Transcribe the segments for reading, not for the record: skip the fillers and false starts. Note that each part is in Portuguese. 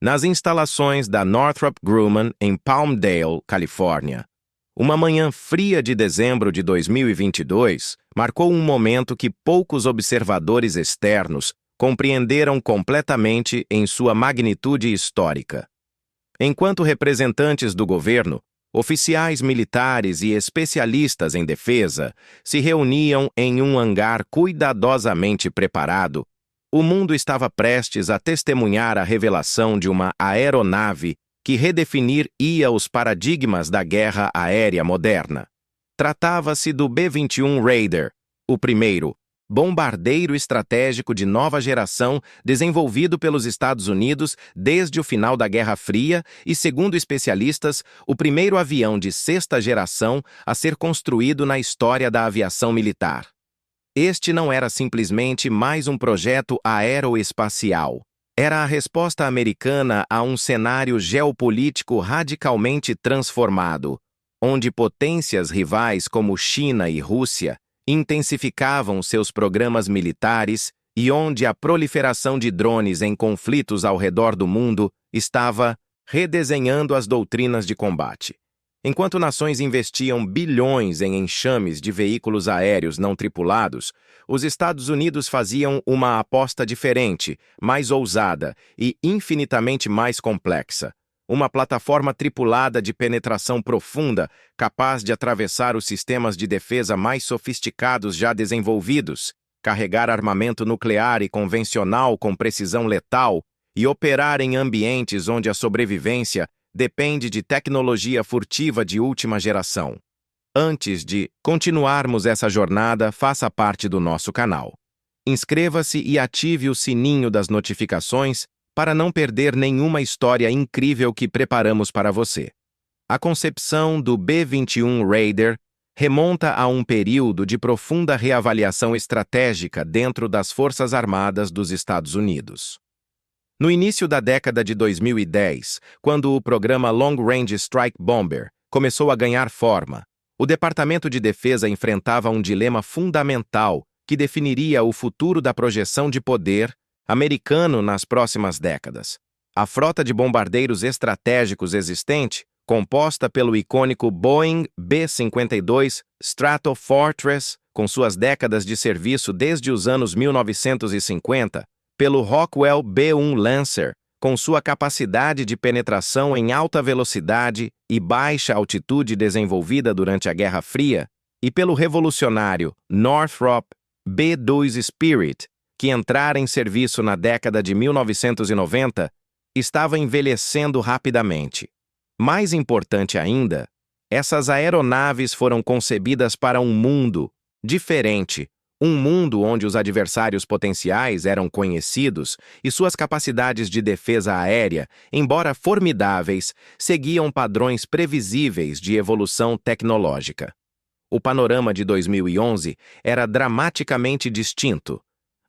nas instalações da Northrop Grumman em Palmdale, Califórnia. Uma manhã fria de dezembro de 2022 marcou um momento que poucos observadores externos compreenderam completamente em sua magnitude histórica. Enquanto representantes do governo, oficiais militares e especialistas em defesa se reuniam em um hangar cuidadosamente preparado, o mundo estava prestes a testemunhar a revelação de uma aeronave que redefiniria os paradigmas da guerra aérea moderna. Tratava-se do B-21 Raider, o primeiro bombardeiro estratégico de nova geração desenvolvido pelos Estados Unidos desde o final da Guerra Fria e, segundo especialistas, o primeiro avião de sexta geração a ser construído na história da aviação militar. Este não era simplesmente mais um projeto aeroespacial. Era a resposta americana a um cenário geopolítico radicalmente transformado, onde potências rivais como China e Rússia intensificavam seus programas militares e onde a proliferação de drones em conflitos ao redor do mundo estava redesenhando as doutrinas de combate. Enquanto nações investiam bilhões em enxames de veículos aéreos não tripulados, os Estados Unidos faziam uma aposta diferente, mais ousada e infinitamente mais complexa. Uma plataforma tripulada de penetração profunda, capaz de atravessar os sistemas de defesa mais sofisticados já desenvolvidos, carregar armamento nuclear e convencional com precisão letal e operar em ambientes onde a sobrevivência depende de tecnologia furtiva de última geração. Antes de continuarmos essa jornada, faça parte do nosso canal. Inscreva-se e ative o sininho das notificações para não perder nenhuma história incrível que preparamos para você. A concepção do B-21 Raider remonta a um período de profunda reavaliação estratégica dentro das Forças Armadas dos Estados Unidos. No início da década de 2010, quando o programa Long Range Strike Bomber começou a ganhar forma, o Departamento de Defesa enfrentava um dilema fundamental que definiria o futuro da projeção de poder americano nas próximas décadas. A frota de bombardeiros estratégicos existente, composta pelo icônico Boeing B-52 Stratofortress, com suas décadas de serviço desde os anos 1950, pelo Rockwell B-1 Lancer, com sua capacidade de penetração em alta velocidade e baixa altitude desenvolvida durante a Guerra Fria, e pelo revolucionário Northrop B-2 Spirit, que entrara em serviço na década de 1990, estava envelhecendo rapidamente. Mais importante ainda, essas aeronaves foram concebidas para um mundo diferente, um mundo onde os adversários potenciais eram conhecidos e suas capacidades de defesa aérea, embora formidáveis, seguiam padrões previsíveis de evolução tecnológica. O panorama de 2011 era dramaticamente distinto.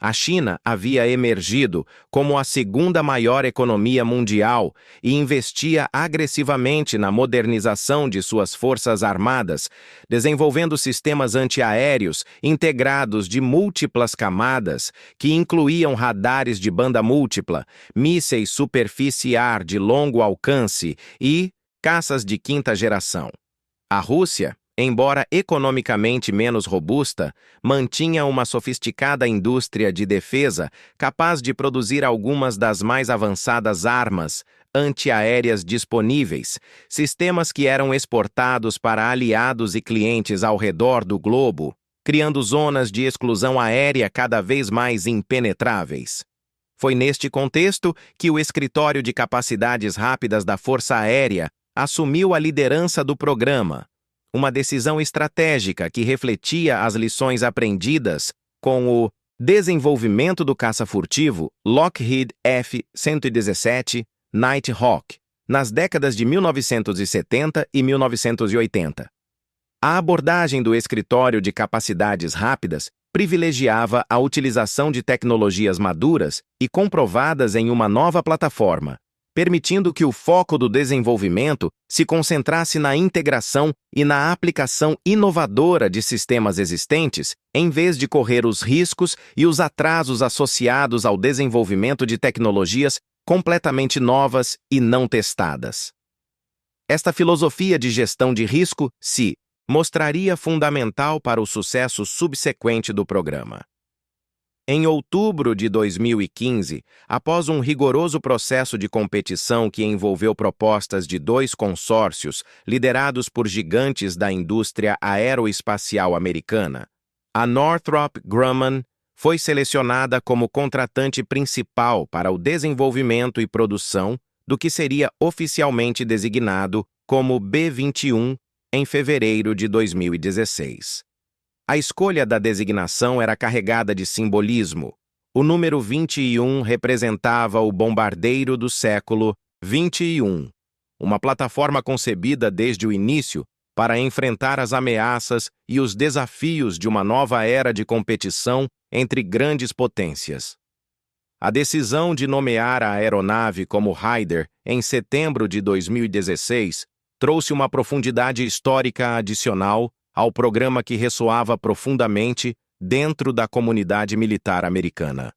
A China havia emergido como a segunda maior economia mundial e investia agressivamente na modernização de suas forças armadas, desenvolvendo sistemas antiaéreos integrados de múltiplas camadas, que incluíam radares de banda múltipla, mísseis superfície-ar de longo alcance e caças de quinta geração. A Rússia, embora economicamente menos robusta, mantinha uma sofisticada indústria de defesa capaz de produzir algumas das mais avançadas armas antiaéreas disponíveis, sistemas que eram exportados para aliados e clientes ao redor do globo, criando zonas de exclusão aérea cada vez mais impenetráveis. Foi neste contexto que o Escritório de Capacidades Rápidas da Força Aérea assumiu a liderança do programa, uma decisão estratégica que refletia as lições aprendidas com o desenvolvimento do caça furtivo Lockheed F-117 Nighthawk nas décadas de 1970 e 1980. A abordagem do Escritório de Capacidades Rápidas privilegiava a utilização de tecnologias maduras e comprovadas em uma nova plataforma, permitindo que o foco do desenvolvimento se concentrasse na integração e na aplicação inovadora de sistemas existentes, em vez de correr os riscos e os atrasos associados ao desenvolvimento de tecnologias completamente novas e não testadas. Esta filosofia de gestão de risco se mostraria fundamental para o sucesso subsequente do programa. Em outubro de 2015, após um rigoroso processo de competição que envolveu propostas de 2 consórcios liderados por gigantes da indústria aeroespacial americana, a Northrop Grumman foi selecionada como contratante principal para o desenvolvimento e produção do que seria oficialmente designado como B-21 em fevereiro de 2016. A escolha da designação era carregada de simbolismo. O número 21 representava o bombardeiro do século XXI, uma plataforma concebida desde o início para enfrentar as ameaças e os desafios de uma nova era de competição entre grandes potências. A decisão de nomear a aeronave como Raider em setembro de 2016 trouxe uma profundidade histórica adicional ao programa que ressoava profundamente dentro da comunidade militar americana.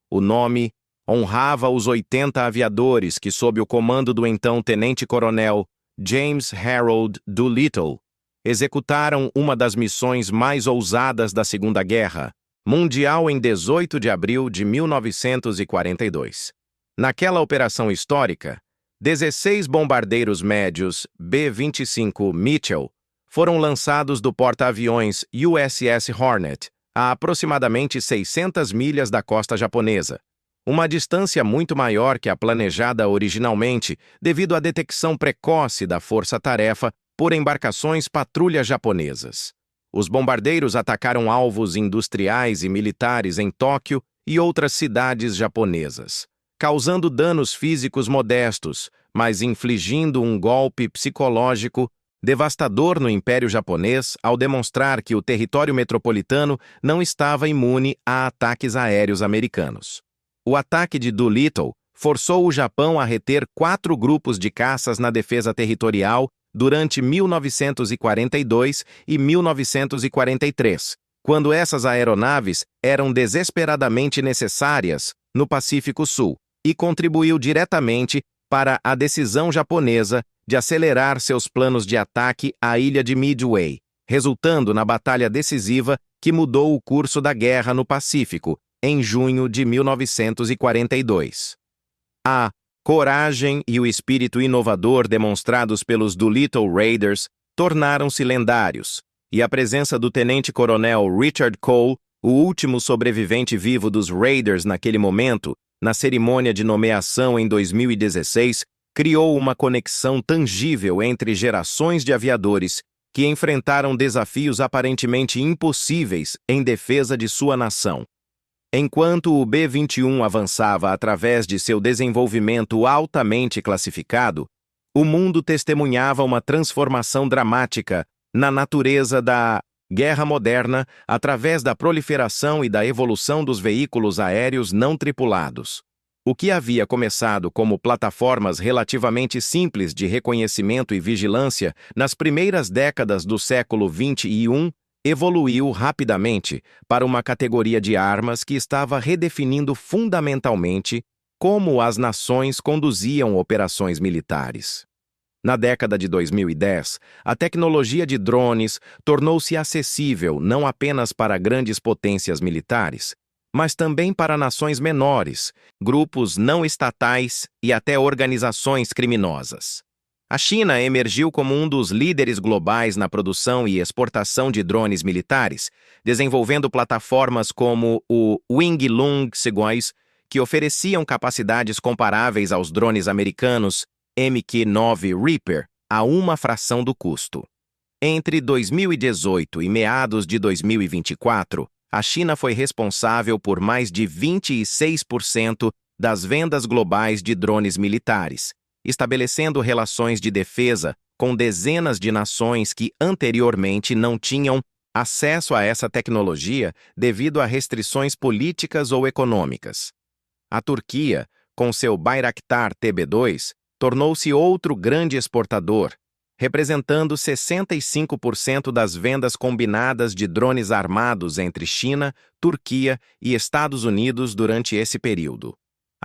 O nome honrava os 80 aviadores que, sob o comando do então tenente-coronel James Harold Doolittle, executaram uma das missões mais ousadas da Segunda Guerra Mundial em 18 de abril de 1942. Naquela operação histórica, 16 bombardeiros médios B-25 Mitchell foram lançados do porta-aviões USS Hornet a aproximadamente 600 milhas da costa japonesa, uma distância muito maior que a planejada originalmente devido à detecção precoce da força-tarefa por embarcações patrulha japonesas. Os bombardeiros atacaram alvos industriais e militares em Tóquio e outras cidades japonesas, causando danos físicos modestos, mas infligindo um golpe psicológico devastador no Império Japonês ao demonstrar que o território metropolitano não estava imune a ataques aéreos americanos. O ataque de Doolittle forçou o Japão a reter 4 grupos de caças na defesa territorial durante 1942 e 1943, quando essas aeronaves eram desesperadamente necessárias no Pacífico Sul, e contribuiu diretamente para a decisão japonesa de acelerar seus planos de ataque à ilha de Midway, resultando na batalha decisiva que mudou o curso da guerra no Pacífico, em junho de 1942. A coragem e o espírito inovador demonstrados pelos Doolittle Raiders tornaram-se lendários, e a presença do tenente-coronel Richard Cole, o último sobrevivente vivo dos Raiders naquele momento, na cerimônia de nomeação em 2016, criou uma conexão tangível entre gerações de aviadores que enfrentaram desafios aparentemente impossíveis em defesa de sua nação. Enquanto o B-21 avançava através de seu desenvolvimento altamente classificado, o mundo testemunhava uma transformação dramática na natureza da guerra moderna através da proliferação e da evolução dos veículos aéreos não tripulados. O que havia começado como plataformas relativamente simples de reconhecimento e vigilância nas primeiras décadas do século XXI evoluiu rapidamente para uma categoria de armas que estava redefinindo fundamentalmente como as nações conduziam operações militares. Na década de 2010, a tecnologia de drones tornou-se acessível não apenas para grandes potências militares, mas também para nações menores, grupos não estatais e até organizações criminosas. A China emergiu como um dos líderes globais na produção e exportação de drones militares, desenvolvendo plataformas como o Wing-Lung Segois, que ofereciam capacidades comparáveis aos drones americanos MQ-9 Reaper a uma fração do custo. Entre 2018 e meados de 2024, a China foi responsável por mais de 26% das vendas globais de drones militares, estabelecendo relações de defesa com dezenas de nações que anteriormente não tinham acesso a essa tecnologia devido a restrições políticas ou econômicas. A Turquia, com seu Bayraktar TB2, tornou-se outro grande exportador, representando 65% das vendas combinadas de drones armados entre China, Turquia e Estados Unidos durante esse período.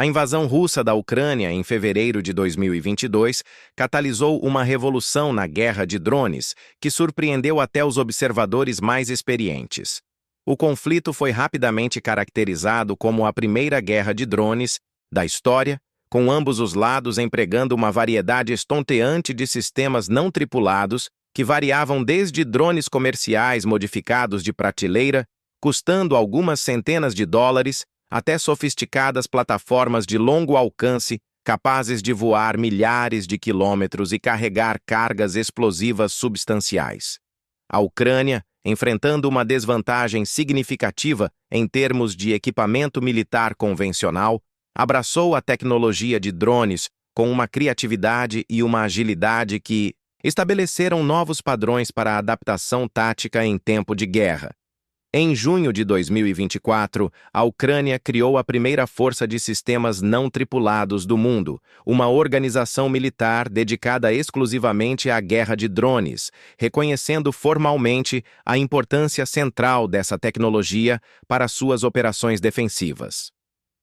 A invasão russa da Ucrânia em fevereiro de 2022 catalisou uma revolução na guerra de drones que surpreendeu até os observadores mais experientes. O conflito foi rapidamente caracterizado como a primeira guerra de drones da história, com ambos os lados empregando uma variedade estonteante de sistemas não tripulados que variavam desde drones comerciais modificados de prateleira, custando algumas centenas de dólares, até sofisticadas plataformas de longo alcance capazes de voar milhares de quilômetros e carregar cargas explosivas substanciais. A Ucrânia, enfrentando uma desvantagem significativa em termos de equipamento militar convencional, abraçou a tecnologia de drones com uma criatividade e uma agilidade que estabeleceram novos padrões para a adaptação tática em tempo de guerra. Em junho de 2024, a Ucrânia criou a primeira força de sistemas não tripulados do mundo, uma organização militar dedicada exclusivamente à guerra de drones, reconhecendo formalmente a importância central dessa tecnologia para suas operações defensivas.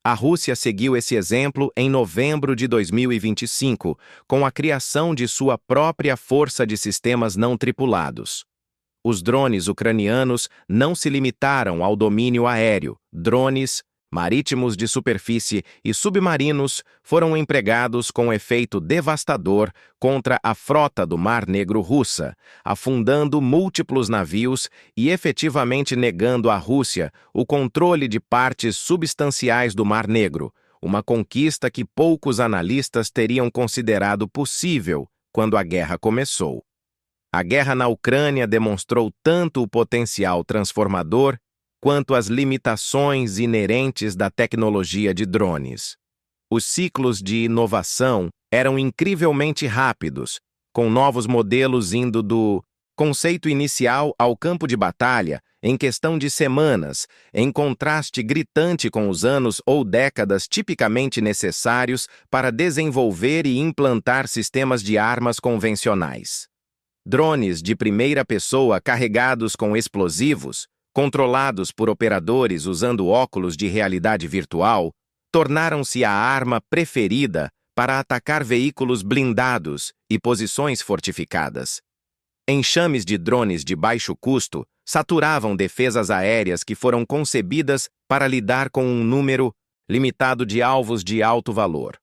A Rússia seguiu esse exemplo em novembro de 2025, com a criação de sua própria força de sistemas não tripulados. Os drones ucranianos não se limitaram ao domínio aéreo. Drones marítimos de superfície e submarinos foram empregados com efeito devastador contra a frota do Mar Negro russa, afundando múltiplos navios e efetivamente negando à Rússia o controle de partes substanciais do Mar Negro, uma conquista que poucos analistas teriam considerado possível quando a guerra começou. A guerra na Ucrânia demonstrou tanto o potencial transformador quanto as limitações inerentes da tecnologia de drones. Os ciclos de inovação eram incrivelmente rápidos, com novos modelos indo do conceito inicial ao campo de batalha em questão de semanas, em contraste gritante com os anos ou décadas tipicamente necessários para desenvolver e implantar sistemas de armas convencionais. Drones de primeira pessoa carregados com explosivos, controlados por operadores usando óculos de realidade virtual, tornaram-se a arma preferida para atacar veículos blindados e posições fortificadas. Enxames de drones de baixo custo saturavam defesas aéreas que foram concebidas para lidar com um número limitado de alvos de alto valor.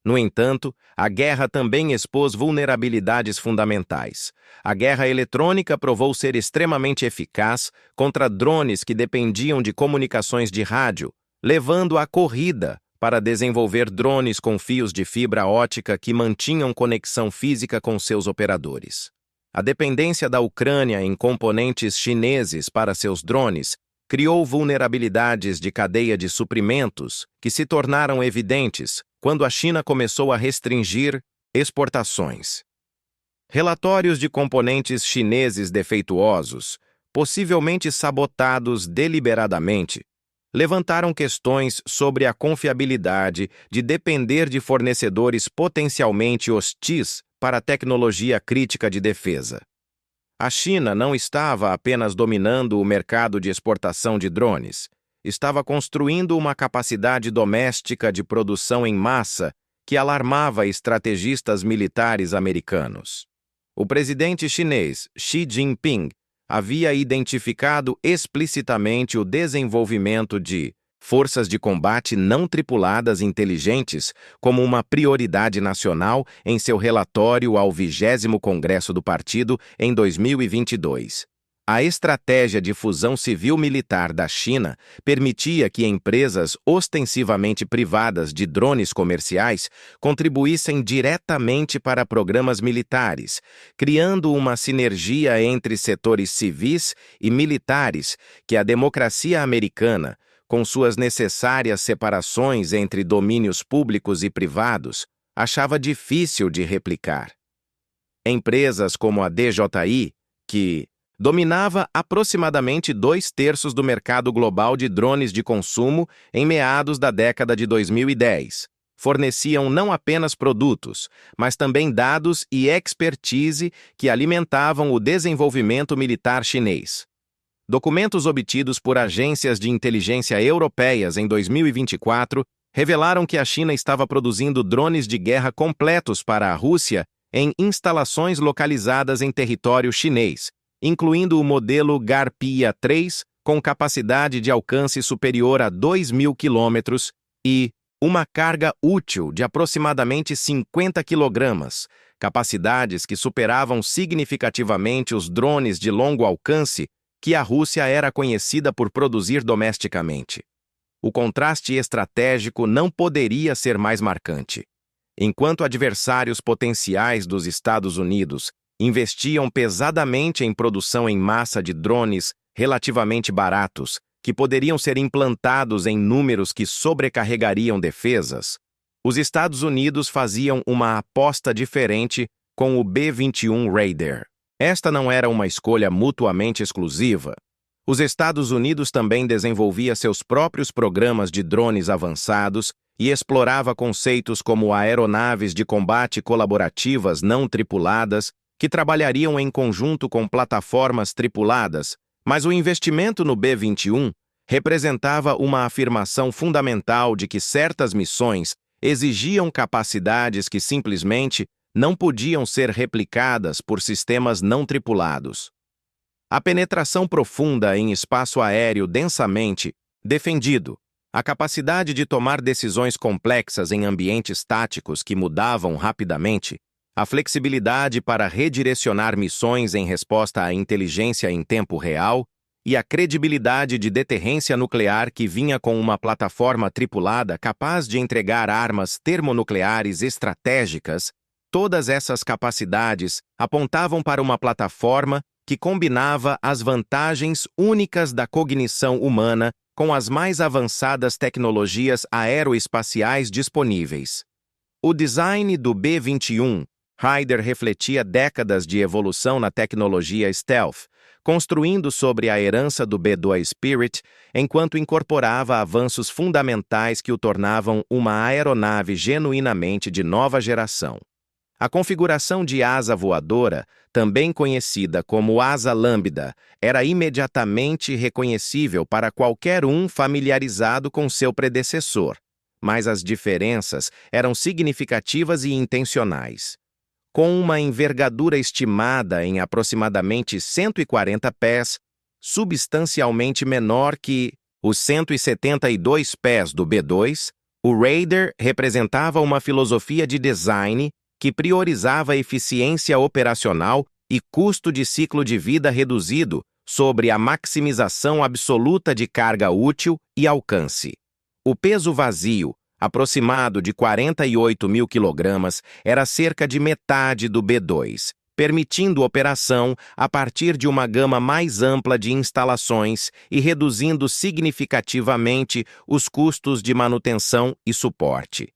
No entanto, a guerra também expôs vulnerabilidades fundamentais. A guerra eletrônica provou ser extremamente eficaz contra drones que dependiam de comunicações de rádio, levando à corrida para desenvolver drones com fios de fibra ótica que mantinham conexão física com seus operadores. A dependência da Ucrânia em componentes chineses para seus drones criou vulnerabilidades de cadeia de suprimentos que se tornaram evidentes quando a China começou a restringir exportações. Relatórios de componentes chineses defeituosos, possivelmente sabotados deliberadamente, levantaram questões sobre a confiabilidade de depender de fornecedores potencialmente hostis para a tecnologia crítica de defesa. A China não estava apenas dominando o mercado de exportação de drones, estava construindo uma capacidade doméstica de produção em massa que alarmava estrategistas militares americanos. O presidente chinês Xi Jinping havia identificado explicitamente o desenvolvimento de forças de combate não tripuladas inteligentes como uma prioridade nacional em seu relatório ao 20º Congresso do Partido em 2022. A estratégia de fusão civil-militar da China permitia que empresas ostensivamente privadas de drones comerciais contribuíssem diretamente para programas militares, criando uma sinergia entre setores civis e militares que a democracia americana, com suas necessárias separações entre domínios públicos e privados, achava difícil de replicar. Empresas como a DJI, que dominava aproximadamente 2/3 do mercado global de drones de consumo em meados da década de 2010, forneciam não apenas produtos, mas também dados e expertise que alimentavam o desenvolvimento militar chinês. Documentos obtidos por agências de inteligência europeias em 2024 revelaram que a China estava produzindo drones de guerra completos para a Rússia em instalações localizadas em território chinês, incluindo o modelo Garpia 3, com capacidade de alcance superior a 2.000 quilômetros e uma carga útil de aproximadamente 50 quilogramas, capacidades que superavam significativamente os drones de longo alcance que a Rússia era conhecida por produzir domesticamente. O contraste estratégico não poderia ser mais marcante. Enquanto adversários potenciais dos Estados Unidos investiam pesadamente em produção em massa de drones relativamente baratos, que poderiam ser implantados em números que sobrecarregariam defesas, os Estados Unidos faziam uma aposta diferente com o B-21 Raider. Esta não era uma escolha mutuamente exclusiva. Os Estados Unidos também desenvolvia seus próprios programas de drones avançados e explorava conceitos como aeronaves de combate colaborativas não tripuladas, que trabalhariam em conjunto com plataformas tripuladas, mas o investimento no B-21 representava uma afirmação fundamental de que certas missões exigiam capacidades que simplesmente não podiam ser replicadas por sistemas não tripulados. A penetração profunda em espaço aéreo densamente defendido, a capacidade de tomar decisões complexas em ambientes táticos que mudavam rapidamente, a flexibilidade para redirecionar missões em resposta à inteligência em tempo real e a credibilidade de deterrência nuclear que vinha com uma plataforma tripulada capaz de entregar armas termonucleares estratégicas, todas essas capacidades apontavam para uma plataforma que combinava as vantagens únicas da cognição humana com as mais avançadas tecnologias aeroespaciais disponíveis. O design do B-21 Raider refletia décadas de evolução na tecnologia stealth, construindo sobre a herança do B-2 Spirit, enquanto incorporava avanços fundamentais que o tornavam uma aeronave genuinamente de nova geração. A configuração de asa voadora, também conhecida como asa lambda, era imediatamente reconhecível para qualquer um familiarizado com seu predecessor, mas as diferenças eram significativas e intencionais. Com uma envergadura estimada em aproximadamente 140 pés, substancialmente menor que os 172 pés do B-2, o Raider representava uma filosofia de design que priorizava eficiência operacional e custo de ciclo de vida reduzido sobre a maximização absoluta de carga útil e alcance. O peso vazio, aproximado de 48.000 quilogramas, era cerca de metade do B-2, permitindo operação a partir de uma gama mais ampla de instalações e reduzindo significativamente os custos de manutenção e suporte.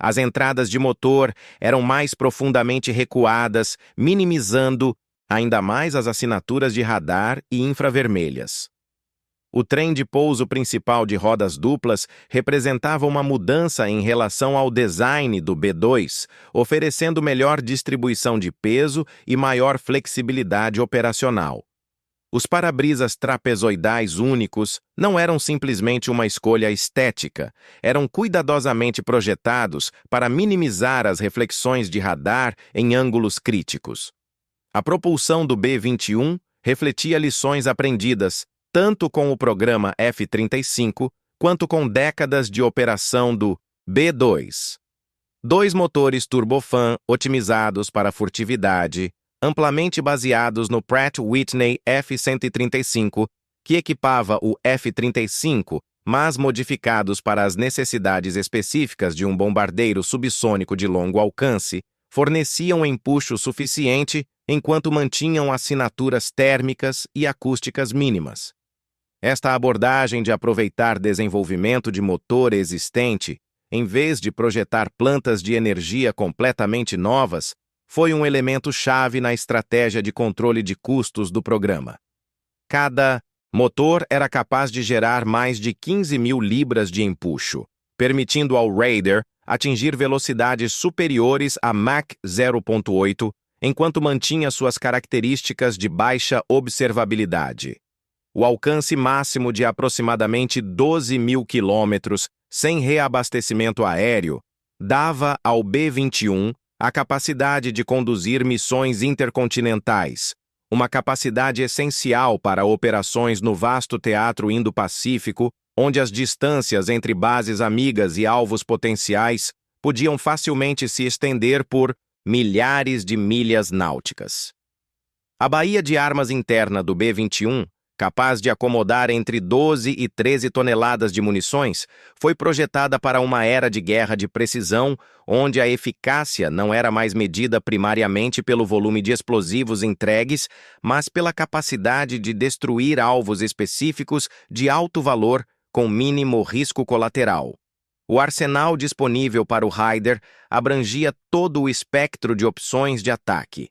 As entradas de motor eram mais profundamente recuadas, minimizando ainda mais as assinaturas de radar e infravermelhas. O trem de pouso principal de rodas duplas representava uma mudança em relação ao design do B-2, oferecendo melhor distribuição de peso e maior flexibilidade operacional. Os para-brisas trapezoidais únicos não eram simplesmente uma escolha estética, eram cuidadosamente projetados para minimizar as reflexões de radar em ângulos críticos. A propulsão do B-21 refletia lições aprendidas, tanto com o programa F-35 quanto com décadas de operação do B-2. Dois motores turbofan otimizados para furtividade, amplamente baseados no Pratt Whitney F-135, que equipava o F-35, mas modificados para as necessidades específicas de um bombardeiro subsônico de longo alcance, forneciam empuxo suficiente enquanto mantinham assinaturas térmicas e acústicas mínimas. Esta abordagem de aproveitar desenvolvimento de motor existente, em vez de projetar plantas de energia completamente novas, foi um elemento-chave na estratégia de controle de custos do programa. Cada motor era capaz de gerar mais de 15.000 libras de empuxo, permitindo ao Raider atingir velocidades superiores a Mach 0.8, enquanto mantinha suas características de baixa observabilidade. O alcance máximo de aproximadamente 12.000 quilômetros sem reabastecimento aéreo, dava ao B-21 a capacidade de conduzir missões intercontinentais, uma capacidade essencial para operações no vasto teatro Indo-Pacífico, onde as distâncias entre bases amigas e alvos potenciais podiam facilmente se estender por milhares de milhas náuticas. A baía de armas interna do B-21, capaz de acomodar entre 12 e 13 toneladas de munições, foi projetada para uma era de guerra de precisão, onde a eficácia não era mais medida primariamente pelo volume de explosivos entregues, mas pela capacidade de destruir alvos específicos de alto valor com mínimo risco colateral. O arsenal disponível para o Raider abrangia todo o espectro de opções de ataque.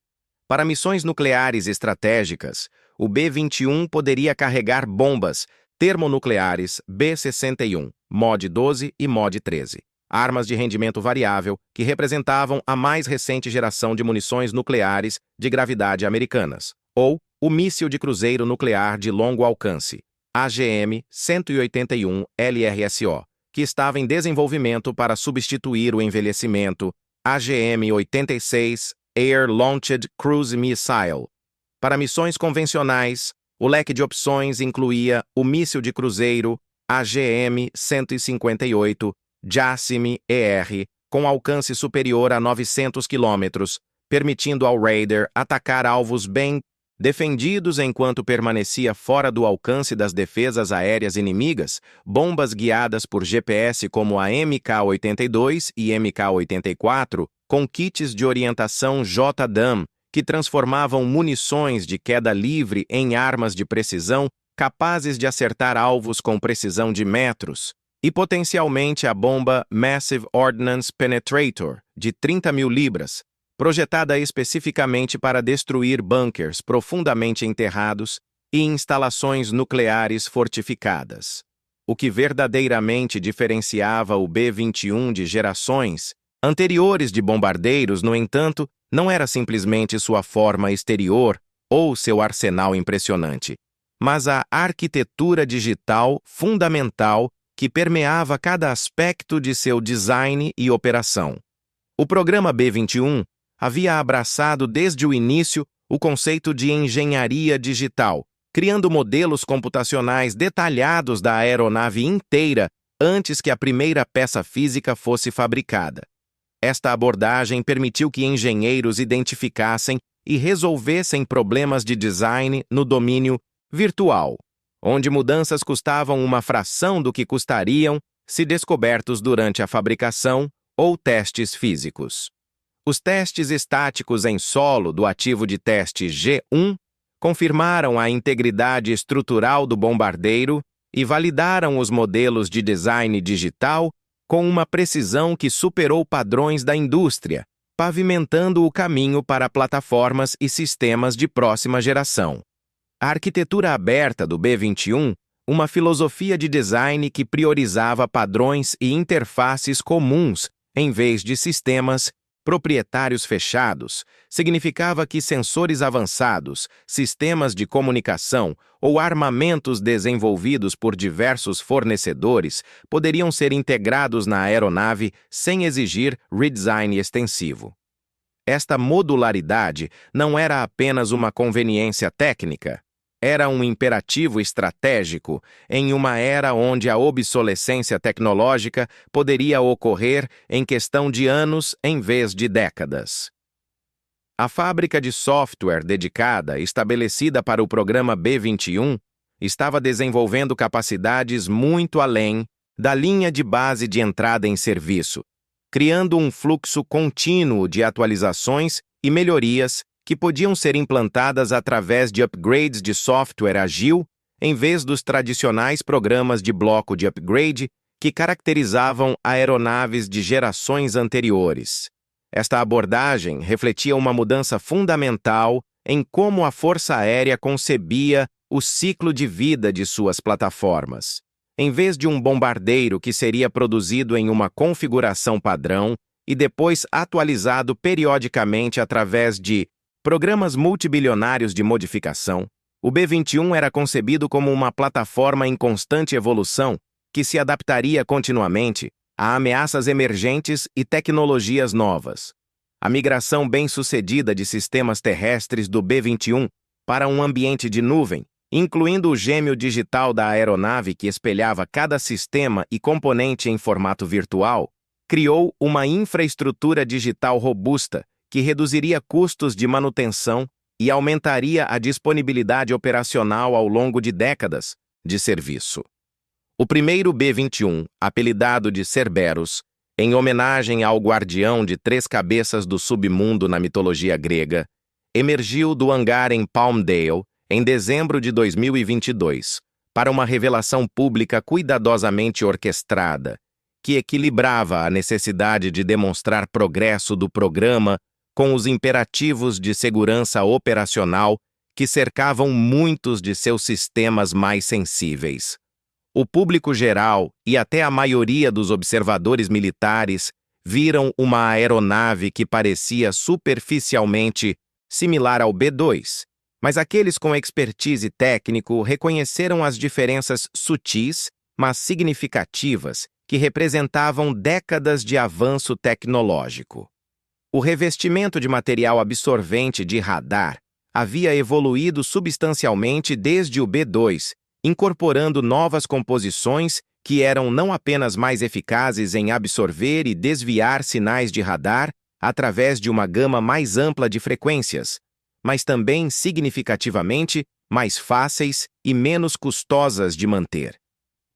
Para missões nucleares estratégicas, o B-21 poderia carregar bombas termonucleares B-61, Mod 12 e Mod 13, armas de rendimento variável que representavam a mais recente geração de munições nucleares de gravidade americanas, ou o míssil de cruzeiro nuclear de longo alcance, AGM-181 LRSO, que estava em desenvolvimento para substituir o envelhecimento AGM-86 Air Launched Cruise Missile. Para missões convencionais, o leque de opções incluía o míssil de cruzeiro AGM-158 JASSM-ER, com alcance superior a 900 km, permitindo ao Raider atacar alvos bem defendidos enquanto permanecia fora do alcance das defesas aéreas inimigas. Bombas guiadas por GPS como a MK-82 e MK-84, com kits de orientação JDAM, que transformavam munições de queda livre em armas de precisão capazes de acertar alvos com precisão de metros, e potencialmente a bomba Massive Ordnance Penetrator, de 30.000 libras, projetada especificamente para destruir bunkers profundamente enterrados e instalações nucleares fortificadas. O que verdadeiramente diferenciava o B-21 de gerações anteriores de bombardeiros, no entanto, não era simplesmente sua forma exterior ou seu arsenal impressionante, mas a arquitetura digital fundamental que permeava cada aspecto de seu design e operação. O programa B-21 havia abraçado desde o início o conceito de engenharia digital, criando modelos computacionais detalhados da aeronave inteira antes que a primeira peça física fosse fabricada. Esta abordagem permitiu que engenheiros identificassem e resolvessem problemas de design no domínio virtual, onde mudanças custavam uma fração do que custariam se descobertos durante a fabricação ou testes físicos. Os testes estáticos em solo do ativo de teste G1 confirmaram a integridade estrutural do bombardeiro e validaram os modelos de design digital com uma precisão que superou padrões da indústria, pavimentando o caminho para plataformas e sistemas de próxima geração. A arquitetura aberta do B-21, uma filosofia de design que priorizava padrões e interfaces comuns em vez de sistemas proprietários fechados, significava que sensores avançados, sistemas de comunicação ou armamentos desenvolvidos por diversos fornecedores poderiam ser integrados na aeronave sem exigir redesign extensivo. Esta modularidade não era apenas uma conveniência técnica, era um imperativo estratégico em uma era onde a obsolescência tecnológica poderia ocorrer em questão de anos em vez de décadas. A fábrica de software dedicada, estabelecida para o programa B-21, estava desenvolvendo capacidades muito além da linha de base de entrada em serviço, criando um fluxo contínuo de atualizações e melhorias que podiam ser implantadas através de upgrades de software ágil, em vez dos tradicionais programas de bloco de upgrade que caracterizavam aeronaves de gerações anteriores. Esta abordagem refletia uma mudança fundamental em como a Força Aérea concebia o ciclo de vida de suas plataformas. Em vez de um bombardeiro que seria produzido em uma configuração padrão e depois atualizado periodicamente através de programas multibilionários de modificação, o B-21 era concebido como uma plataforma em constante evolução que se adaptaria continuamente a ameaças emergentes e tecnologias novas. A migração bem-sucedida de sistemas terrestres do B-21 para um ambiente de nuvem, incluindo o gêmeo digital da aeronave que espelhava cada sistema e componente em formato virtual, criou uma infraestrutura digital robusta que reduziria custos de manutenção e aumentaria a disponibilidade operacional ao longo de décadas de serviço. O primeiro B-21, apelidado de Cerberus, em homenagem ao guardião de 3 cabeças do submundo na mitologia grega, emergiu do hangar em Palmdale em dezembro de 2022 para uma revelação pública cuidadosamente orquestrada, que equilibrava a necessidade de demonstrar progresso do programa com os imperativos de segurança operacional que cercavam muitos de seus sistemas mais sensíveis. O público geral e até a maioria dos observadores militares viram uma aeronave que parecia superficialmente similar ao B-2, mas aqueles com expertise técnico reconheceram as diferenças sutis, mas significativas, que representavam décadas de avanço tecnológico. O revestimento de material absorvente de radar havia evoluído substancialmente desde o B-2, incorporando novas composições que eram não apenas mais eficazes em absorver e desviar sinais de radar através de uma gama mais ampla de frequências, mas também significativamente mais fáceis e menos custosas de manter.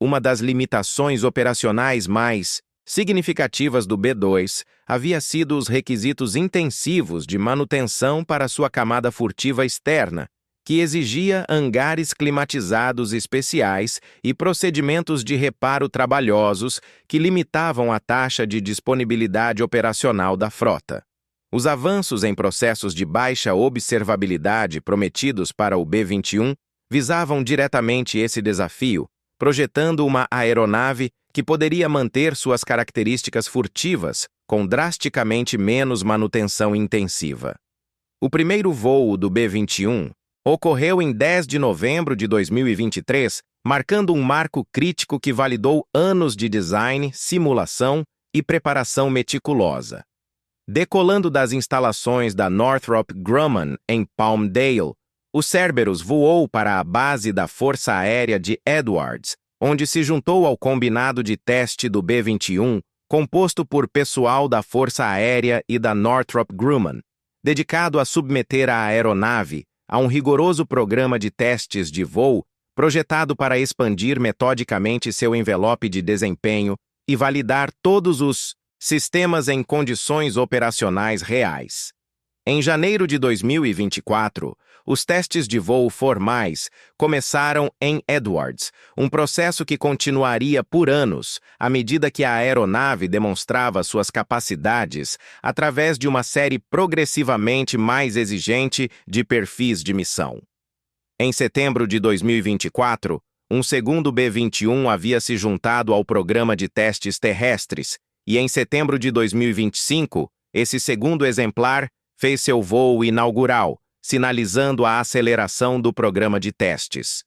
Uma das limitações operacionais mais significativas do B-2 havia sido os requisitos intensivos de manutenção para sua camada furtiva externa, que exigia hangares climatizados especiais e procedimentos de reparo trabalhosos que limitavam a taxa de disponibilidade operacional da frota. Os avanços em processos de baixa observabilidade prometidos para o B-21 visavam diretamente esse desafio, projetando uma aeronave que poderia manter suas características furtivas com drasticamente menos manutenção intensiva. O primeiro voo do B-21 ocorreu em 10 de novembro de 2023, marcando um marco crítico que validou anos de design, simulação e preparação meticulosa. Decolando das instalações da Northrop Grumman em Palmdale, o Cerberus voou para a base da Força Aérea de Edwards, onde se juntou ao combinado de teste do B-21, composto por pessoal da Força Aérea e da Northrop Grumman, dedicado a submeter a aeronave a um rigoroso programa de testes de voo projetado para expandir metodicamente seu envelope de desempenho e validar todos os sistemas em condições operacionais reais. Em janeiro de 2024, os testes de voo formais começaram em Edwards, um processo que continuaria por anos à medida que a aeronave demonstrava suas capacidades através de uma série progressivamente mais exigente de perfis de missão. Em setembro de 2024, um segundo B-21 havia se juntado ao programa de testes terrestres, e em setembro de 2025, esse segundo exemplar fez seu voo inaugural, sinalizando a aceleração do programa de testes.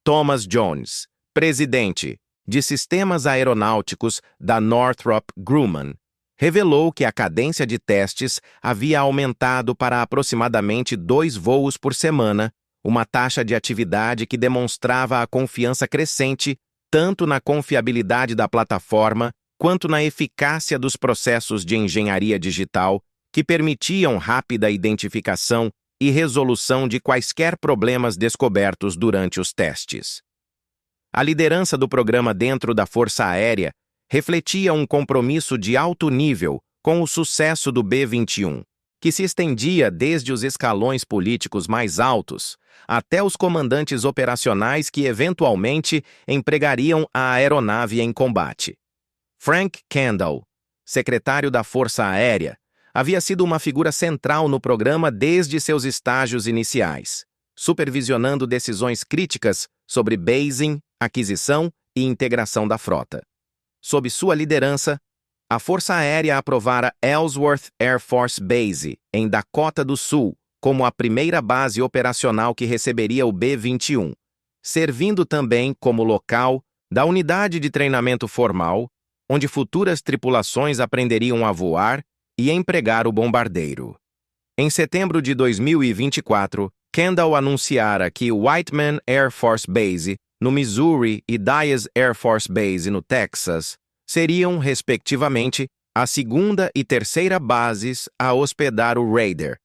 Thomas Jones, presidente de Sistemas Aeronáuticos da Northrop Grumman, revelou que a cadência de testes havia aumentado para aproximadamente 2 voos por semana, uma taxa de atividade que demonstrava a confiança crescente tanto na confiabilidade da plataforma quanto na eficácia dos processos de engenharia digital que permitiam rápida identificação e resolução de quaisquer problemas descobertos durante os testes. A liderança do programa dentro da Força Aérea refletia um compromisso de alto nível com o sucesso do B-21, que se estendia desde os escalões políticos mais altos até os comandantes operacionais que eventualmente empregariam a aeronave em combate. Frank Kendall, secretário da Força Aérea, havia sido uma figura central no programa desde seus estágios iniciais, supervisionando decisões críticas sobre basing, aquisição e integração da frota. Sob sua liderança, a Força Aérea aprovara Ellsworth Air Force Base, em Dakota do Sul, como a primeira base operacional que receberia o B-21, servindo também como local da unidade de treinamento formal, onde futuras tripulações aprenderiam a voar e empregar o bombardeiro. Em setembro de 2024, Kendall anunciara que Whiteman Air Force Base, no Missouri, e Dyess Air Force Base, no Texas, seriam, respectivamente, a segunda e terceira bases a hospedar o Raider.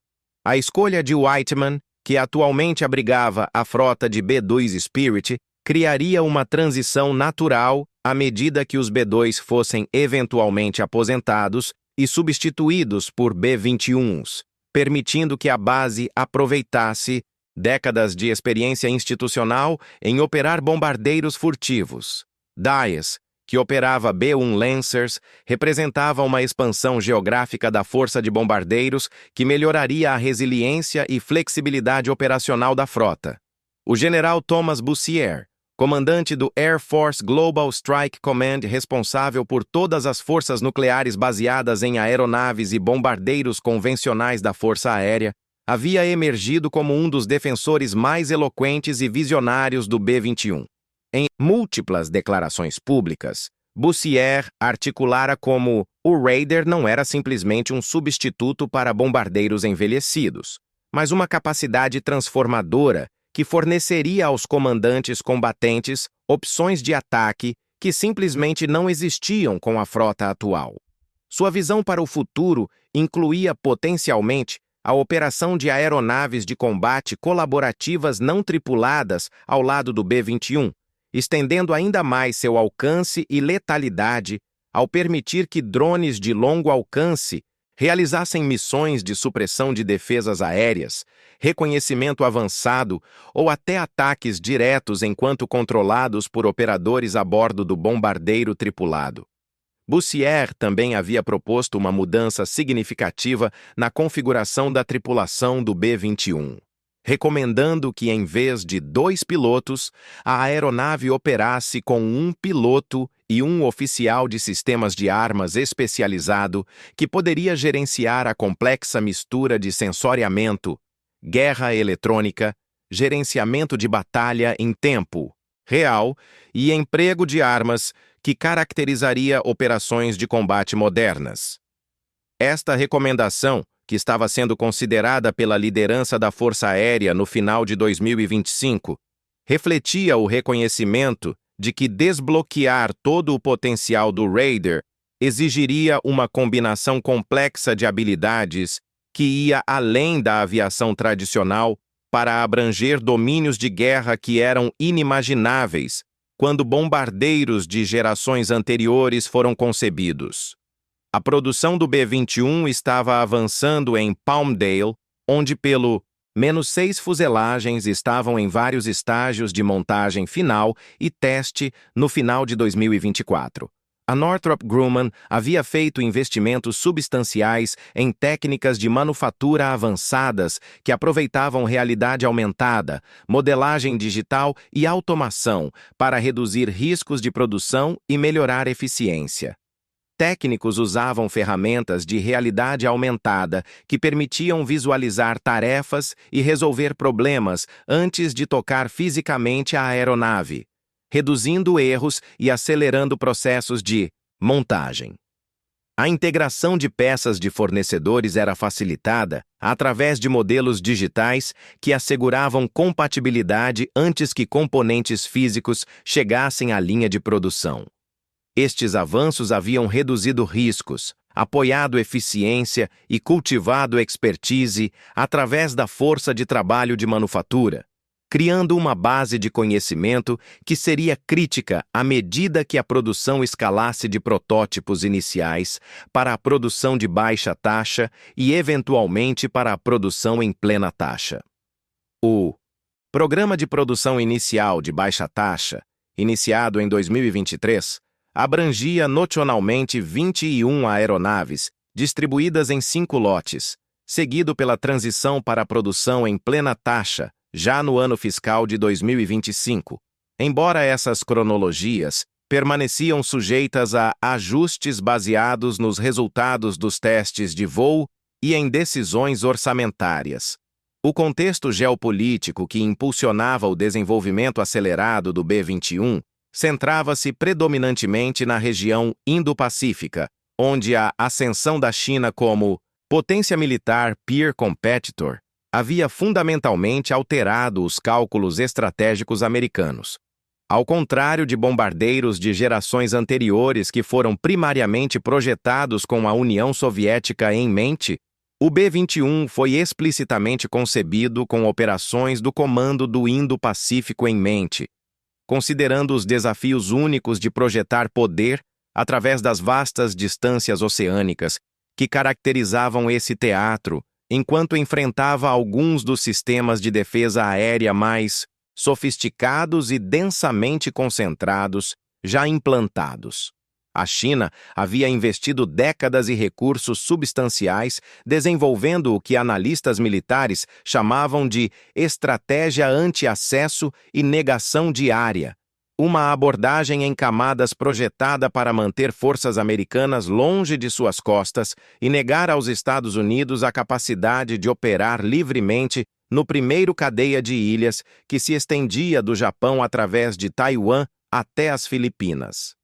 A escolha de Whiteman, que atualmente abrigava a frota de B-2 Spirit, criaria uma transição natural à medida que os B-2 fossem eventualmente aposentados e substituídos por B-21s, permitindo que a base aproveitasse décadas de experiência institucional em operar bombardeiros furtivos. Dyess, que operava B-1 Lancers, representava uma expansão geográfica da força de bombardeiros que melhoraria a resiliência e flexibilidade operacional da frota. O general Thomas Bussière, comandante do Air Force Global Strike Command, responsável por todas as forças nucleares baseadas em aeronaves e bombardeiros convencionais da Força Aérea, havia emergido como um dos defensores mais eloquentes e visionários do B-21. Em múltiplas declarações públicas, Bussière articulara como o Raider não era simplesmente um substituto para bombardeiros envelhecidos, mas uma capacidade transformadora que forneceria aos comandantes combatentes opções de ataque que simplesmente não existiam com a frota atual. Sua visão para o futuro incluía potencialmente a operação de aeronaves de combate colaborativas não tripuladas ao lado do B-21, estendendo ainda mais seu alcance e letalidade ao permitir que drones de longo alcance realizassem missões de supressão de defesas aéreas, reconhecimento avançado ou até ataques diretos enquanto controlados por operadores a bordo do bombardeiro tripulado. Bussière também havia proposto uma mudança significativa na configuração da tripulação do B-21, recomendando que, em vez de 2 pilotos, a aeronave operasse com um piloto e um oficial de sistemas de armas especializado que poderia gerenciar a complexa mistura de sensoriamento, guerra eletrônica, gerenciamento de batalha em tempo real e emprego de armas que caracterizaria operações de combate modernas. Esta recomendação, que estava sendo considerada pela liderança da Força Aérea no final de 2025, refletia o reconhecimento de que desbloquear todo o potencial do Raider exigiria uma combinação complexa de habilidades que ia além da aviação tradicional para abranger domínios de guerra que eram inimagináveis quando bombardeiros de gerações anteriores foram concebidos. A produção do B-21 estava avançando em Palmdale, onde pelo menos 6 fuselagens estavam em vários estágios de montagem final e teste no final de 2024. A Northrop Grumman havia feito investimentos substanciais em técnicas de manufatura avançadas que aproveitavam realidade aumentada, modelagem digital e automação para reduzir riscos de produção e melhorar eficiência. Técnicos usavam ferramentas de realidade aumentada que permitiam visualizar tarefas e resolver problemas antes de tocar fisicamente a aeronave, reduzindo erros e acelerando processos de montagem. A integração de peças de fornecedores era facilitada através de modelos digitais que asseguravam compatibilidade antes que componentes físicos chegassem à linha de produção. Estes avanços haviam reduzido riscos, apoiado eficiência e cultivado expertise através da força de trabalho de manufatura, criando uma base de conhecimento que seria crítica à medida que a produção escalasse de protótipos iniciais para a produção de baixa taxa e, eventualmente, para a produção em plena taxa. O Programa de Produção Inicial de Baixa Taxa, iniciado em 2023, abrangia notionalmente 21 aeronaves, distribuídas em 5 lotes, seguido pela transição para a produção em plena taxa, já no ano fiscal de 2025. Embora essas cronologias permaneciam sujeitas a ajustes baseados nos resultados dos testes de voo e em decisões orçamentárias. O contexto geopolítico que impulsionava o desenvolvimento acelerado do B-21 centrava-se predominantemente na região Indo-Pacífica, onde a ascensão da China como potência militar peer competitor havia fundamentalmente alterado os cálculos estratégicos americanos. Ao contrário de bombardeiros de gerações anteriores que foram primariamente projetados com a União Soviética em mente, o B-21 foi explicitamente concebido com operações do Comando do Indo-Pacífico em mente, considerando os desafios únicos de projetar poder através das vastas distâncias oceânicas que caracterizavam esse teatro, enquanto enfrentava alguns dos sistemas de defesa aérea mais sofisticados e densamente concentrados, já implantados. A China havia investido décadas e recursos substanciais desenvolvendo o que analistas militares chamavam de estratégia anti-acesso e negação diária, uma abordagem em camadas projetada para manter forças americanas longe de suas costas e negar aos Estados Unidos a capacidade de operar livremente no primeiro cadeia de ilhas que se estendia do Japão através de Taiwan até as Filipinas.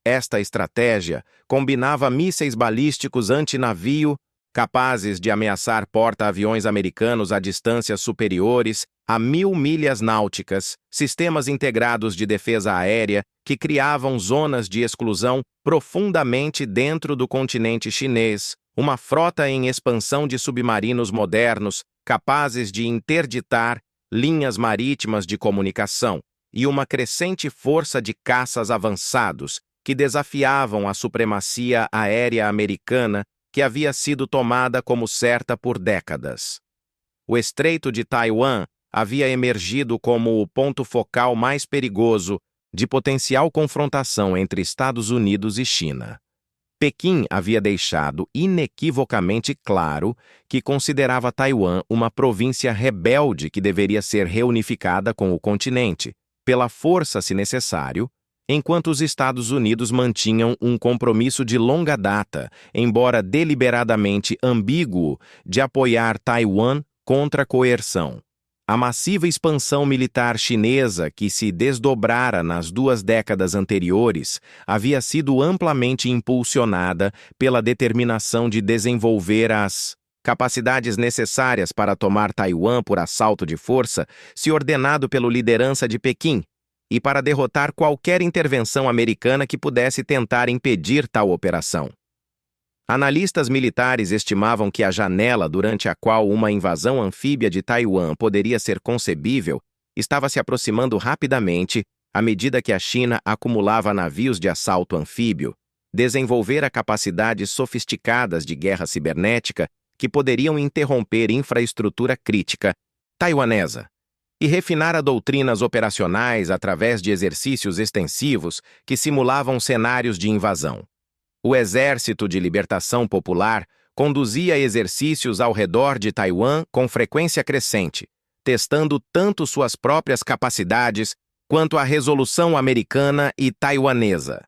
Esta estratégia combinava mísseis balísticos antinavio, capazes de ameaçar porta-aviões americanos a distâncias superiores a 1.000 milhas náuticas, sistemas integrados de defesa aérea que criavam zonas de exclusão profundamente dentro do continente chinês, uma frota em expansão de submarinos modernos capazes de interditar linhas marítimas de comunicação e uma crescente força de caças avançados que desafiavam a supremacia aérea americana que havia sido tomada como certa por décadas. O Estreito de Taiwan havia emergido como o ponto focal mais perigoso de potencial confrontação entre Estados Unidos e China. Pequim havia deixado inequivocamente claro que considerava Taiwan uma província rebelde que deveria ser reunificada com o continente, pela força se necessário, enquanto os Estados Unidos mantinham um compromisso de longa data, embora deliberadamente ambíguo, de apoiar Taiwan contra a coerção. A massiva expansão militar chinesa que se desdobrara nas 2 décadas anteriores havia sido amplamente impulsionada pela determinação de desenvolver as capacidades necessárias para tomar Taiwan por assalto de força, se ordenado pela liderança de Pequim, e para derrotar qualquer intervenção americana que pudesse tentar impedir tal operação. Analistas militares estimavam que a janela durante a qual uma invasão anfíbia de Taiwan poderia ser concebível estava se aproximando rapidamente à medida que a China acumulava navios de assalto anfíbio, desenvolvera capacidades sofisticadas de guerra cibernética que poderiam interromper infraestrutura crítica taiwanesa e refinara doutrinas operacionais através de exercícios extensivos que simulavam cenários de invasão. O Exército de Libertação Popular conduzia exercícios ao redor de Taiwan com frequência crescente, testando tanto suas próprias capacidades quanto a resolução americana e taiwanesa.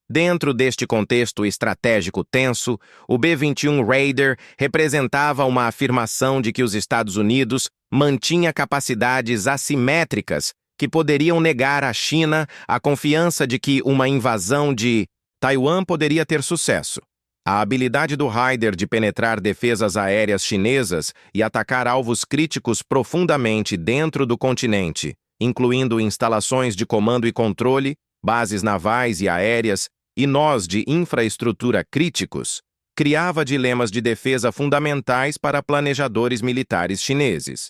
Dentro deste contexto estratégico tenso, o B-21 Raider representava uma afirmação de que os Estados Unidos mantinha capacidades assimétricas que poderiam negar à China a confiança de que uma invasão de Taiwan poderia ter sucesso. A habilidade do Raider de penetrar defesas aéreas chinesas e atacar alvos críticos profundamente dentro do continente, incluindo instalações de comando e controle, bases navais e aéreas e nós de infraestrutura críticos, criava dilemas de defesa fundamentais para planejadores militares chineses.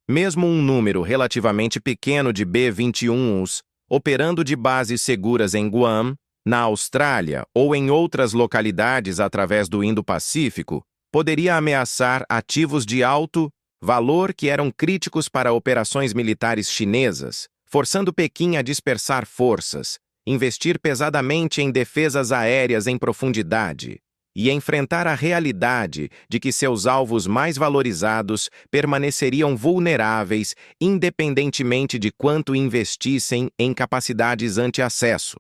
Mesmo um número relativamente pequeno de B-21s operando de bases seguras em Guam, na Austrália ou em outras localidades através do Indo-Pacífico, poderia ameaçar ativos de alto valor que eram críticos para operações militares chinesas, forçando Pequim a dispersar forças, investir pesadamente em defesas aéreas em profundidade e enfrentar a realidade de que seus alvos mais valorizados permaneceriam vulneráveis independentemente de quanto investissem em capacidades anti-acesso.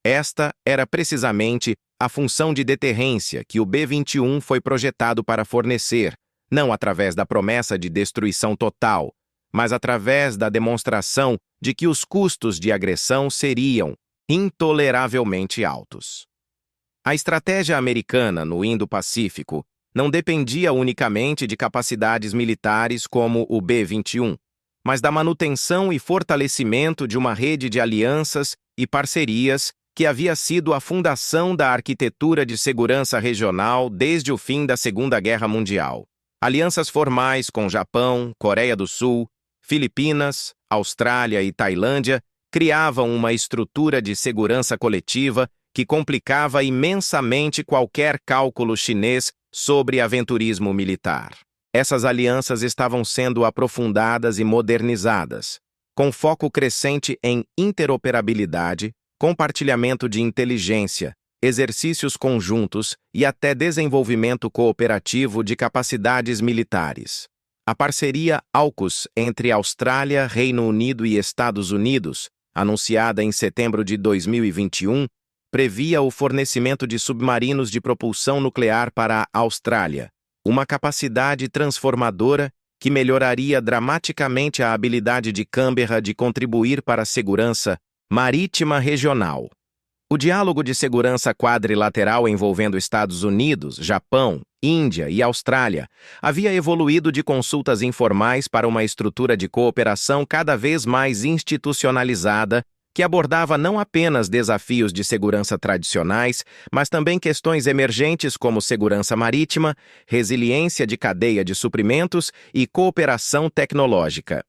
Esta era precisamente a função de deterrência que o B-21 foi projetado para fornecer, não através da promessa de destruição total, mas através da demonstração de que os custos de agressão seriam, intoleravelmente altos. A estratégia americana no Indo-Pacífico não dependia unicamente de capacidades militares como o B-21, mas da manutenção e fortalecimento de uma rede de alianças e parcerias que havia sido a fundação da arquitetura de segurança regional desde o fim da Segunda Guerra Mundial. Alianças formais com Japão, Coreia do Sul, Filipinas, Austrália e Tailândia criavam uma estrutura de segurança coletiva que complicava imensamente qualquer cálculo chinês sobre aventurismo militar. Essas alianças estavam sendo aprofundadas e modernizadas, com foco crescente em interoperabilidade, compartilhamento de inteligência, exercícios conjuntos e até desenvolvimento cooperativo de capacidades militares. A parceria AUKUS entre Austrália, Reino Unido e Estados Unidos, anunciada em setembro de 2021, previa o fornecimento de submarinos de propulsão nuclear para a Austrália, uma capacidade transformadora que melhoraria dramaticamente a habilidade de Canberra de contribuir para a segurança marítima regional. O diálogo de segurança quadrilateral envolvendo Estados Unidos, Japão, Índia e Austrália havia evoluído de consultas informais para uma estrutura de cooperação cada vez mais institucionalizada que abordava não apenas desafios de segurança tradicionais, mas também questões emergentes como segurança marítima, resiliência de cadeia de suprimentos e cooperação tecnológica.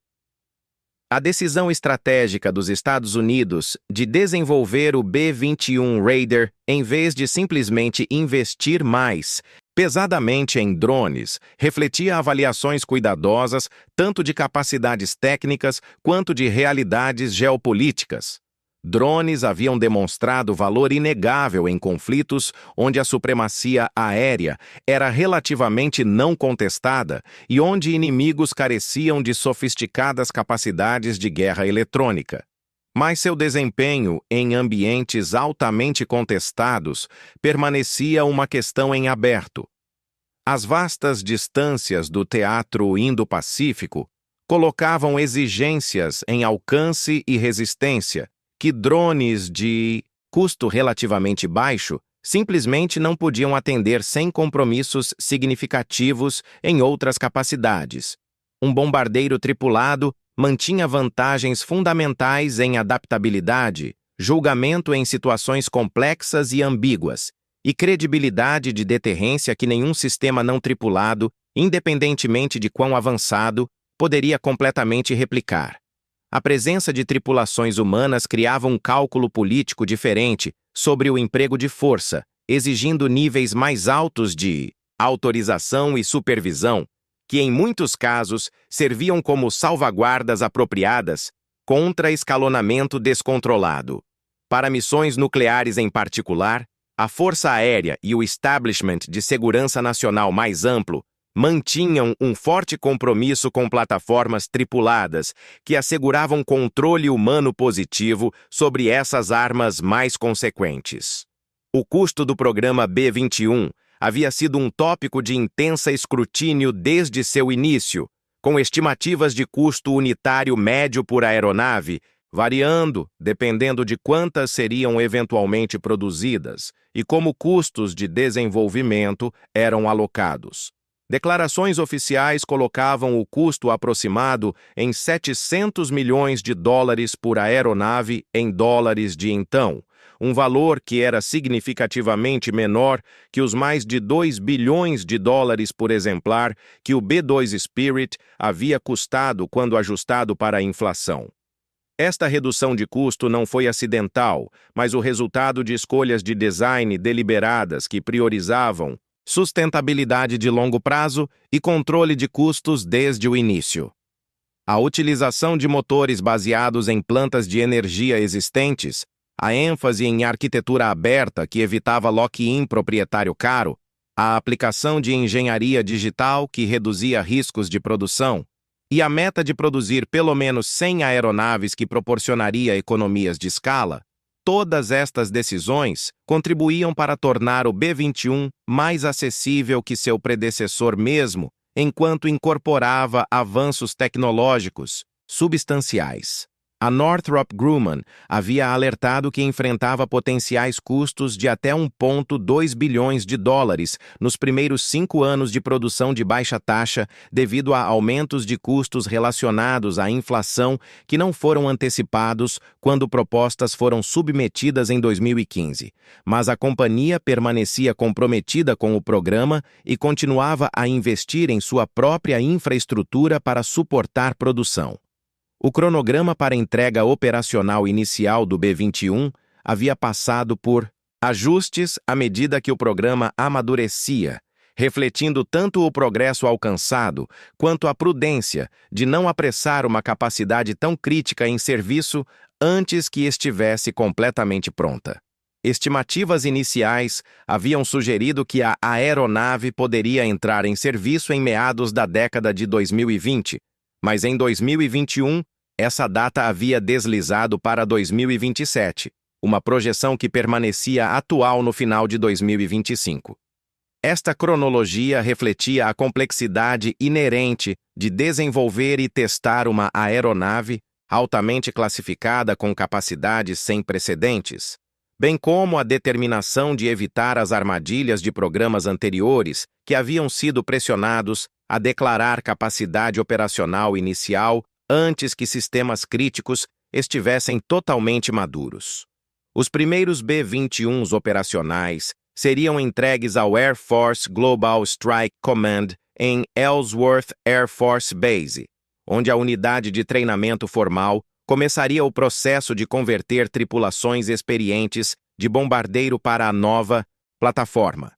A decisão estratégica dos Estados Unidos de desenvolver o B-21 Raider em vez de simplesmente investir mais pesadamente em drones refletia avaliações cuidadosas tanto de capacidades técnicas quanto de realidades geopolíticas. Drones haviam demonstrado valor inegável em conflitos onde a supremacia aérea era relativamente não contestada e onde inimigos careciam de sofisticadas capacidades de guerra eletrônica. Mas seu desempenho em ambientes altamente contestados permanecia uma questão em aberto. As vastas distâncias do teatro Indo-Pacífico colocavam exigências em alcance e resistência que drones de custo relativamente baixo simplesmente não podiam atender sem compromissos significativos em outras capacidades. Um bombardeiro tripulado mantinha vantagens fundamentais em adaptabilidade, julgamento em situações complexas e ambíguas, e credibilidade de deterrência que nenhum sistema não tripulado, independentemente de quão avançado, poderia completamente replicar. A presença de tripulações humanas criava um cálculo político diferente sobre o emprego de força, exigindo níveis mais altos de autorização e supervisão, que em muitos casos serviam como salvaguardas apropriadas contra escalonamento descontrolado. Para missões nucleares em particular, a Força Aérea e o establishment de segurança nacional mais amplo mantinham um forte compromisso com plataformas tripuladas que asseguravam controle humano positivo sobre essas armas mais consequentes. O custo do programa B-21 havia sido um tópico de intensa escrutínio desde seu início, com estimativas de custo unitário médio por aeronave, variando dependendo de quantas seriam eventualmente produzidas e como custos de desenvolvimento eram alocados. Declarações oficiais colocavam o custo aproximado em 700 milhões de dólares por aeronave em dólares de então, um valor que era significativamente menor que os mais de 2 bilhões de dólares por exemplar que o B-2 Spirit havia custado quando ajustado para a inflação. Esta redução de custo não foi acidental, mas o resultado de escolhas de design deliberadas que priorizavam sustentabilidade de longo prazo e controle de custos desde o início. A utilização de motores baseados em plantas de energia existentes, a ênfase em arquitetura aberta que evitava lock-in proprietário caro, a aplicação de engenharia digital que reduzia riscos de produção, e a meta de produzir pelo menos 100 aeronaves que proporcionaria economias de escala, todas estas decisões contribuíam para tornar o B-21 mais acessível que seu predecessor mesmo, enquanto incorporava avanços tecnológicos substanciais. A Northrop Grumman havia alertado que enfrentava potenciais custos de até 1,2 bilhões de dólares nos primeiros 5 anos de produção de baixa taxa devido a aumentos de custos relacionados à inflação que não foram antecipados quando propostas foram submetidas em 2015. Mas a companhia permanecia comprometida com o programa e continuava a investir em sua própria infraestrutura para suportar produção. O cronograma para entrega operacional inicial do B-21 havia passado por ajustes à medida que o programa amadurecia, refletindo tanto o progresso alcançado quanto a prudência de não apressar uma capacidade tão crítica em serviço antes que estivesse completamente pronta. Estimativas iniciais haviam sugerido que a aeronave poderia entrar em serviço em meados da década de 2020, mas em 2021, essa data havia deslizado para 2027, uma projeção que permanecia atual no final de 2025. Esta cronologia refletia a complexidade inerente de desenvolver e testar uma aeronave altamente classificada com capacidades sem precedentes, bem como a determinação de evitar as armadilhas de programas anteriores que haviam sido pressionados a declarar capacidade operacional inicial antes que sistemas críticos estivessem totalmente maduros. Os primeiros B-21s operacionais seriam entregues ao Air Force Global Strike Command em Ellsworth Air Force Base, onde a unidade de treinamento formal começaria o processo de converter tripulações experientes de bombardeiro para a nova plataforma.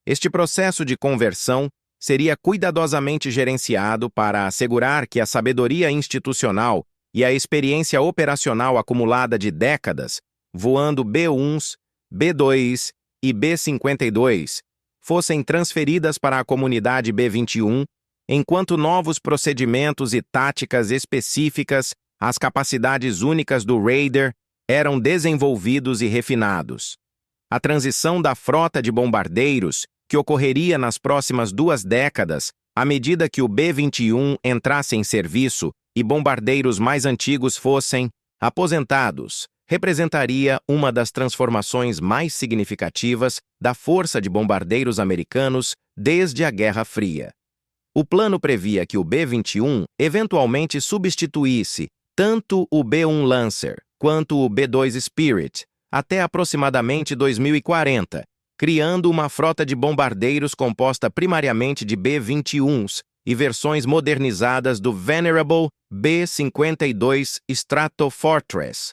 Este processo de conversão seria cuidadosamente gerenciado para assegurar que a sabedoria institucional e a experiência operacional acumulada de décadas, voando B-1s, B-2 e B-52, fossem transferidas para a comunidade B-21, enquanto novos procedimentos e táticas específicas às capacidades únicas do Raider eram desenvolvidos e refinados. A transição da frota de bombardeiros, que ocorreria nas próximas 2 décadas, à medida que o B-21 entrasse em serviço e bombardeiros mais antigos fossem aposentados, representaria uma das transformações mais significativas da Força de Bombardeiros Americanos desde a Guerra Fria. O plano previa que o B-21 eventualmente substituísse tanto o B-1 Lancer quanto o B-2 Spirit até aproximadamente 2040, criando uma frota de bombardeiros composta primariamente de B-21s e versões modernizadas do Venerable B-52 Stratofortress.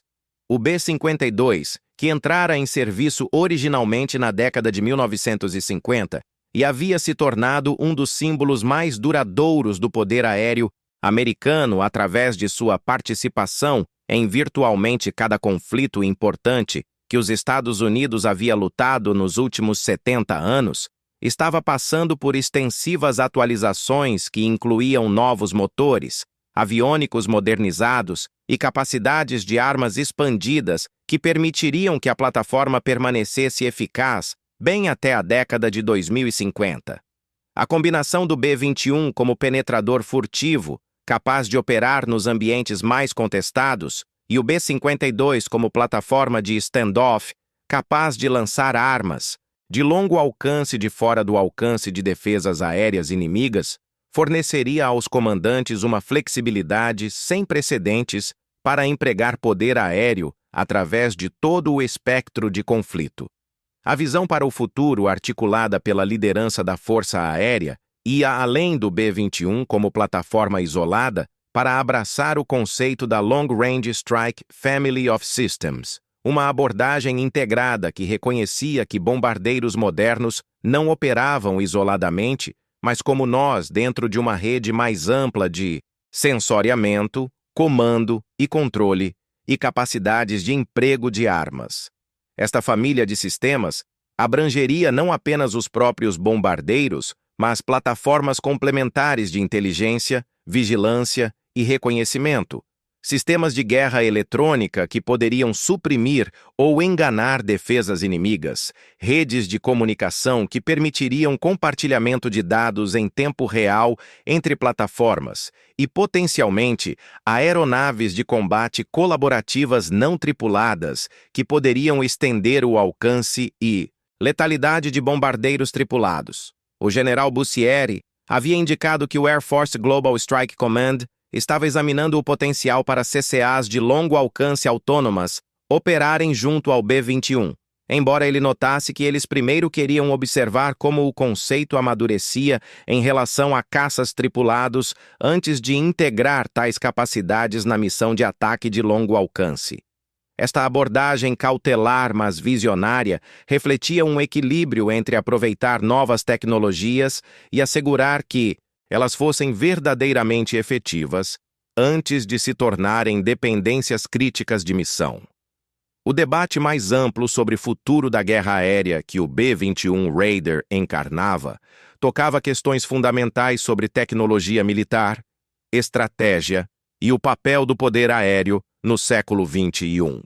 O B-52, que entrara em serviço originalmente na década de 1950 e havia se tornado um dos símbolos mais duradouros do poder aéreo americano através de sua participação em virtualmente cada conflito importante que os Estados Unidos havia lutado nos últimos 70 anos, estava passando por extensivas atualizações que incluíam novos motores, aviônicos modernizados e capacidades de armas expandidas que permitiriam que a plataforma permanecesse eficaz bem até a década de 2050. A combinação do B-21 como penetrador furtivo, capaz de operar nos ambientes mais contestados, e o B-52 como plataforma de standoff, capaz de lançar armas de longo alcance de fora do alcance de defesas aéreas inimigas, forneceria aos comandantes uma flexibilidade sem precedentes para empregar poder aéreo através de todo o espectro de conflito. A visão para o futuro, articulada pela liderança da Força Aérea, ia além do B-21 como plataforma isolada para abraçar o conceito da Long Range Strike Family of Systems, uma abordagem integrada que reconhecia que bombardeiros modernos não operavam isoladamente, mas como nós dentro de uma rede mais ampla de sensoriamento, comando e controle e capacidades de emprego de armas. Esta família de sistemas abrangeria não apenas os próprios bombardeiros, mas plataformas complementares de inteligência, vigilância e reconhecimento, sistemas de guerra eletrônica que poderiam suprimir ou enganar defesas inimigas, redes de comunicação que permitiriam compartilhamento de dados em tempo real entre plataformas e, potencialmente, aeronaves de combate colaborativas não tripuladas que poderiam estender o alcance e letalidade de bombardeiros tripulados. O general Bussieri havia indicado que o Air Force Global Strike Command estava examinando o potencial para CCAs de longo alcance autônomas operarem junto ao B-21, embora ele notasse que eles primeiro queriam observar como o conceito amadurecia em relação a caças tripulados antes de integrar tais capacidades na missão de ataque de longo alcance. Esta abordagem cautelar, mas visionária, refletia um equilíbrio entre aproveitar novas tecnologias e assegurar que elas fossem verdadeiramente efetivas antes de se tornarem dependências críticas de missão. O debate mais amplo sobre o futuro da guerra aérea que o B-21 Raider encarnava tocava questões fundamentais sobre tecnologia militar, estratégia e o papel do poder aéreo no século XXI.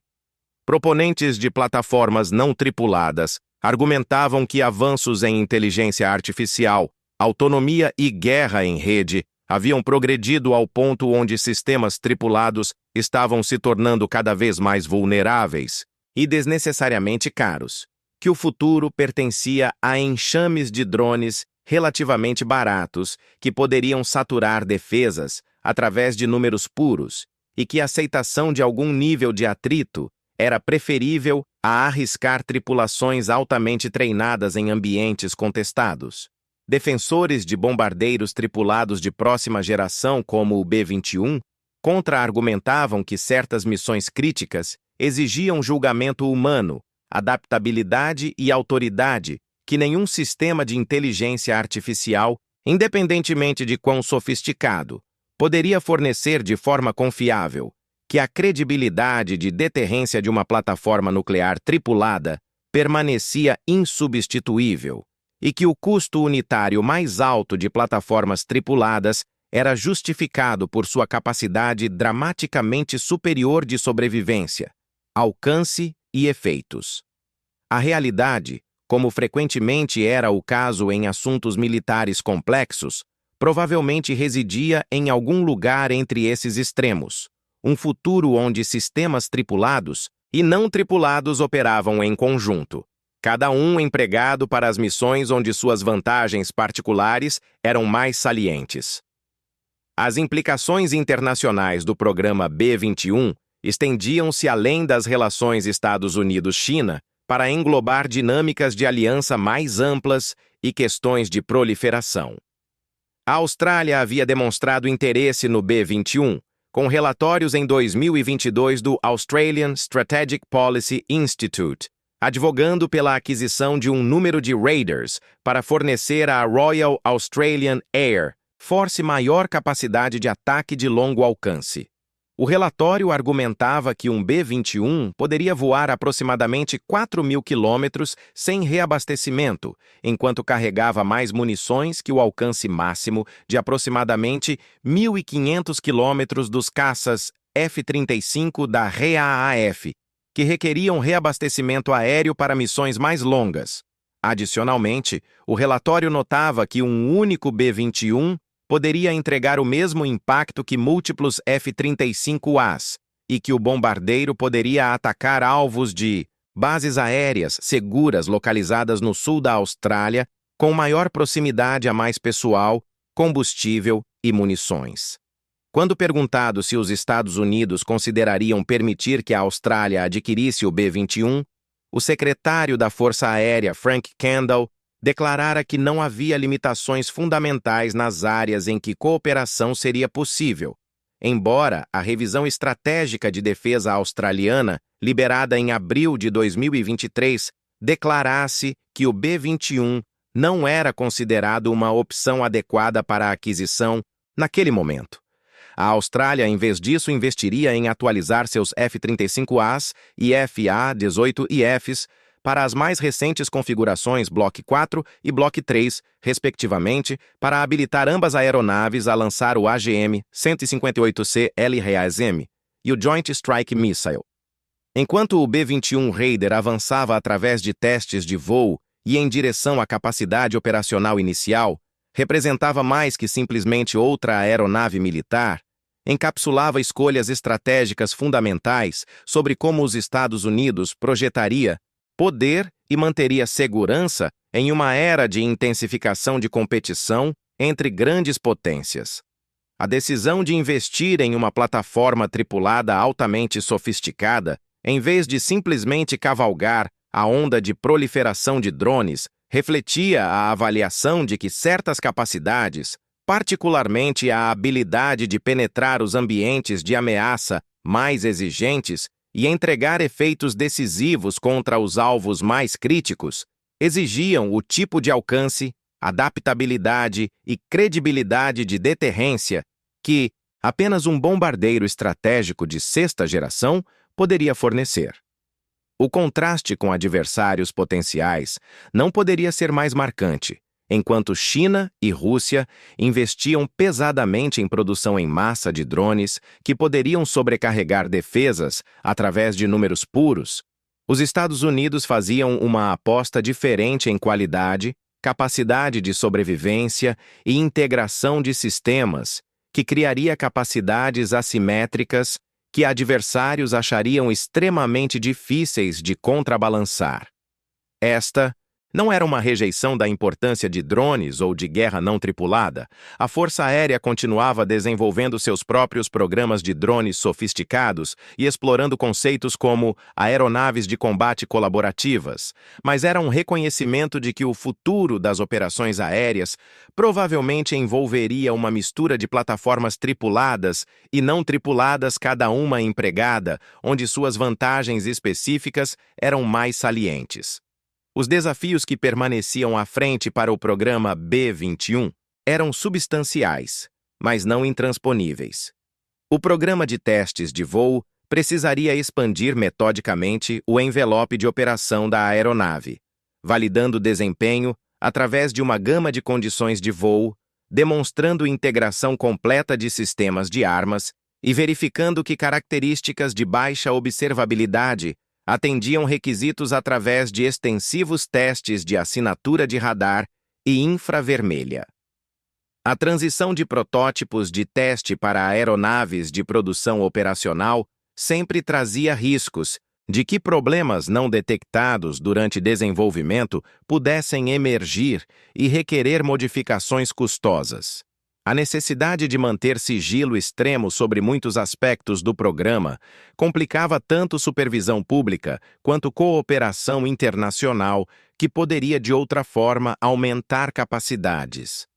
Proponentes de plataformas não tripuladas argumentavam que avanços em inteligência artificial, autonomia e guerra em rede haviam progredido ao ponto onde sistemas tripulados estavam se tornando cada vez mais vulneráveis e desnecessariamente caros, que o futuro pertencia a enxames de drones relativamente baratos que poderiam saturar defesas através de números puros e que a aceitação de algum nível de atrito era preferível a arriscar tripulações altamente treinadas em ambientes contestados. Defensores de bombardeiros tripulados de próxima geração, como o B-21, contra-argumentavam que certas missões críticas exigiam julgamento humano, adaptabilidade e autoridade que nenhum sistema de inteligência artificial, independentemente de quão sofisticado, poderia fornecer de forma confiável, que a credibilidade de deterrência de uma plataforma nuclear tripulada permanecia insubstituível e que o custo unitário mais alto de plataformas tripuladas era justificado por sua capacidade dramaticamente superior de sobrevivência, alcance e efeitos. A realidade, como frequentemente era o caso em assuntos militares complexos, provavelmente residia em algum lugar entre esses extremos, um futuro onde sistemas tripulados e não tripulados operavam em conjunto, cada um empregado para as missões onde suas vantagens particulares eram mais salientes. As implicações internacionais do programa B-21 estendiam-se além das relações Estados Unidos-China para englobar dinâmicas de aliança mais amplas e questões de proliferação. A Austrália havia demonstrado interesse no B-21, com relatórios em 2022 do Australian Strategic Policy Institute, advogando pela aquisição de um número de Raiders para fornecer à Royal Australian Air Force maior capacidade de ataque de longo alcance. O relatório argumentava que um B-21 poderia voar aproximadamente 4.000 quilômetros sem reabastecimento, enquanto carregava mais munições que o alcance máximo de aproximadamente 1.500 quilômetros dos caças F-35 da RAAF, que requeriam reabastecimento aéreo para missões mais longas. Adicionalmente, o relatório notava que um único B-21 poderia entregar o mesmo impacto que múltiplos F-35As e que o bombardeiro poderia atacar alvos de bases aéreas seguras localizadas no sul da Austrália com maior proximidade a mais pessoal, combustível e munições. Quando perguntado se os Estados Unidos considerariam permitir que a Austrália adquirisse o B-21, o secretário da Força Aérea Frank Kendall declarara que não havia limitações fundamentais nas áreas em que cooperação seria possível, embora a revisão estratégica de defesa australiana, liberada em abril de 2023, declarasse que o B-21 não era considerado uma opção adequada para a aquisição naquele momento. A Austrália, em vez disso, investiria em atualizar seus F-35As e FA-18IFs para as mais recentes configurações Block 4 e Block 3, respectivamente, para habilitar ambas aeronaves a lançar o AGM-158C LRASM, e o Joint Strike Missile. Enquanto o B-21 Raider avançava através de testes de voo e em direção à capacidade operacional inicial, representava mais que simplesmente outra aeronave militar, encapsulava escolhas estratégicas fundamentais sobre como os Estados Unidos projetaria poder e manteria segurança em uma era de intensificação de competição entre grandes potências. A decisão de investir em uma plataforma tripulada altamente sofisticada, em vez de simplesmente cavalgar a onda de proliferação de drones, refletia a avaliação de que certas capacidades, particularmente a habilidade de penetrar os ambientes de ameaça mais exigentes e entregar efeitos decisivos contra os alvos mais críticos, exigiam o tipo de alcance, adaptabilidade e credibilidade de deterrência que apenas um bombardeiro estratégico de sexta geração poderia fornecer. O contraste com adversários potenciais não poderia ser mais marcante, enquanto China e Rússia investiam pesadamente em produção em massa de drones que poderiam sobrecarregar defesas através de números puros. Os Estados Unidos faziam uma aposta diferente em qualidade, capacidade de sobrevivência e integração de sistemas, que criaria capacidades assimétricas que adversários achariam extremamente difíceis de contrabalançar. Esta não era uma rejeição da importância de drones ou de guerra não tripulada. A Força Aérea continuava desenvolvendo seus próprios programas de drones sofisticados e explorando conceitos como aeronaves de combate colaborativas, mas era um reconhecimento de que o futuro das operações aéreas provavelmente envolveria uma mistura de plataformas tripuladas e não tripuladas, cada uma empregada, onde suas vantagens específicas eram mais salientes. Os desafios que permaneciam à frente para o programa B-21 eram substanciais, mas não intransponíveis. O programa de testes de voo precisaria expandir metodicamente o envelope de operação da aeronave, validando desempenho através de uma gama de condições de voo, demonstrando integração completa de sistemas de armas e verificando que características de baixa observabilidade atendiam requisitos através de extensivos testes de assinatura de radar e infravermelha. A transição de protótipos de teste para aeronaves de produção operacional sempre trazia riscos de que problemas não detectados durante desenvolvimento pudessem emergir e requerer modificações custosas. A necessidade de manter sigilo extremo sobre muitos aspectos do programa complicava tanto supervisão pública quanto cooperação internacional, que poderia de outra forma aumentar capacidades.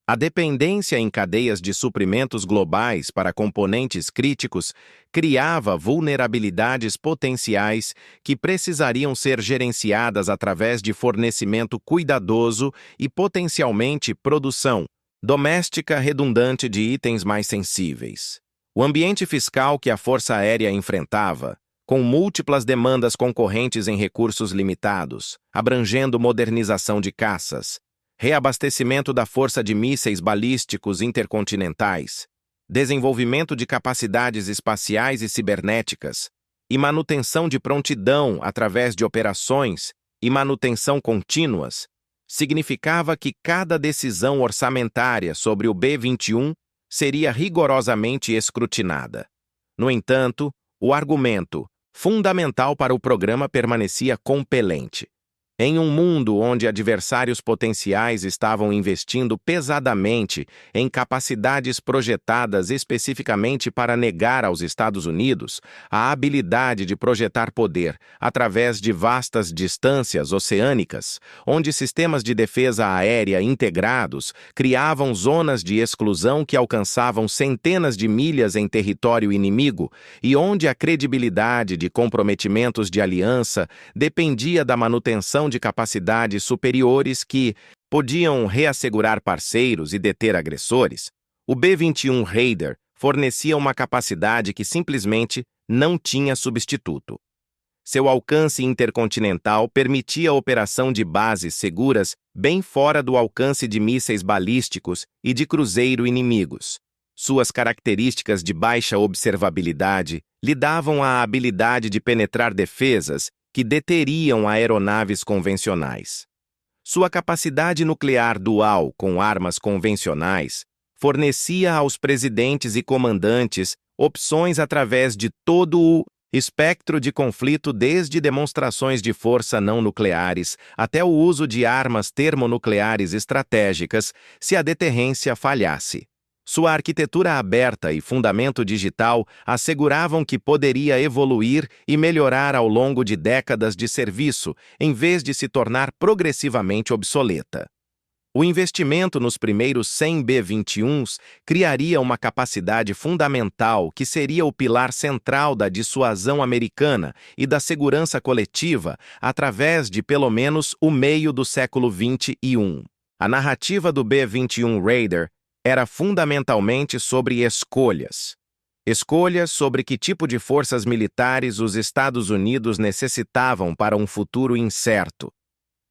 A dependência em cadeias de suprimentos globais para componentes críticos criava vulnerabilidades potenciais que precisariam ser gerenciadas através de fornecimento cuidadoso e potencialmente produção doméstica redundante de itens mais sensíveis. O ambiente fiscal que a Força Aérea enfrentava, com múltiplas demandas concorrentes em recursos limitados, abrangendo modernização de caças, reabastecimento da força de mísseis balísticos intercontinentais, desenvolvimento de capacidades espaciais e cibernéticas, e manutenção de prontidão através de operações e manutenção contínuas, significava que cada decisão orçamentária sobre o B-21 seria rigorosamente escrutinada. No entanto, o argumento fundamental para o programa permanecia compelente. Em um mundo onde adversários potenciais estavam investindo pesadamente em capacidades projetadas especificamente para negar aos Estados Unidos a habilidade de projetar poder através de vastas distâncias oceânicas, onde sistemas de defesa aérea integrados criavam zonas de exclusão que alcançavam centenas de milhas em território inimigo e onde a credibilidade de comprometimentos de aliança dependia da manutenção de capacidades superiores que podiam reassegurar parceiros e deter agressores, o B-21 Raider fornecia uma capacidade que simplesmente não tinha substituto. Seu alcance intercontinental permitia a operação de bases seguras bem fora do alcance de mísseis balísticos e de cruzeiro inimigos. Suas características de baixa observabilidade lhe davam a habilidade de penetrar defesas que deteriam aeronaves convencionais. Sua capacidade nuclear dual com armas convencionais fornecia aos presidentes e comandantes opções através de todo o espectro de conflito, desde demonstrações de força não nucleares até o uso de armas termonucleares estratégicas, se a deterrência falhasse. Sua arquitetura aberta e fundamento digital asseguravam que poderia evoluir e melhorar ao longo de décadas de serviço, em vez de se tornar progressivamente obsoleta. O investimento nos primeiros 100 B-21s criaria uma capacidade fundamental que seria o pilar central da dissuasão americana e da segurança coletiva através de pelo menos o meio do século XXI. A narrativa do B-21 Raider era fundamentalmente sobre escolhas. Escolhas sobre que tipo de forças militares os Estados Unidos necessitavam para um futuro incerto.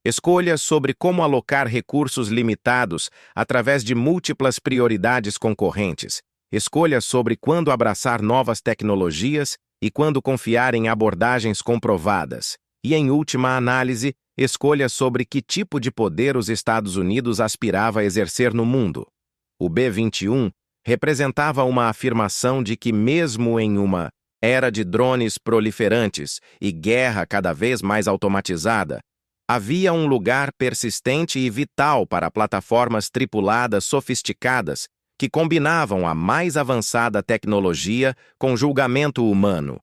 Escolhas sobre como alocar recursos limitados através de múltiplas prioridades concorrentes. Escolhas sobre quando abraçar novas tecnologias e quando confiar em abordagens comprovadas. E, em última análise, escolhas sobre que tipo de poder os Estados Unidos aspirava a exercer no mundo. O B-21 representava uma afirmação de que, mesmo em uma era de drones proliferantes e guerra cada vez mais automatizada, havia um lugar persistente e vital para plataformas tripuladas sofisticadas que combinavam a mais avançada tecnologia com julgamento humano.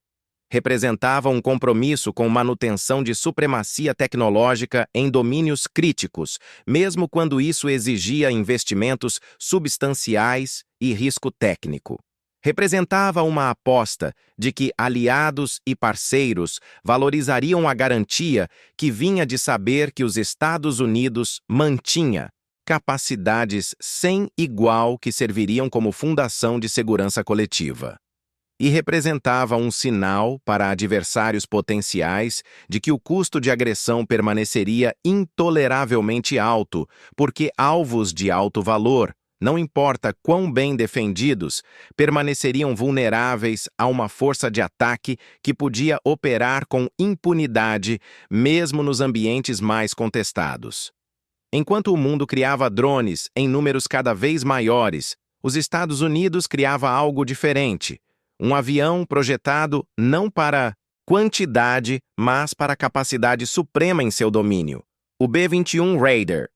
Representava um compromisso com manutenção de supremacia tecnológica em domínios críticos, mesmo quando isso exigia investimentos substanciais e risco técnico. Representava uma aposta de que aliados e parceiros valorizariam a garantia que vinha de saber que os Estados Unidos mantinha capacidades sem igual que serviriam como fundação de segurança coletiva. E representava um sinal para adversários potenciais de que o custo de agressão permaneceria intoleravelmente alto, porque alvos de alto valor, não importa quão bem defendidos, permaneceriam vulneráveis a uma força de ataque que podia operar com impunidade, mesmo nos ambientes mais contestados. Enquanto o mundo criava drones em números cada vez maiores, os Estados Unidos criava algo diferente. Um avião projetado não para quantidade, mas para capacidade suprema em seu domínio. O B-21 Raider,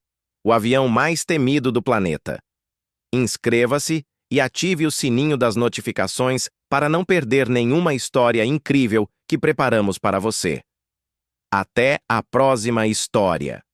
o avião mais temido do planeta. Inscreva-se e ative o sininho das notificações para não perder nenhuma história incrível que preparamos para você. Até a próxima história!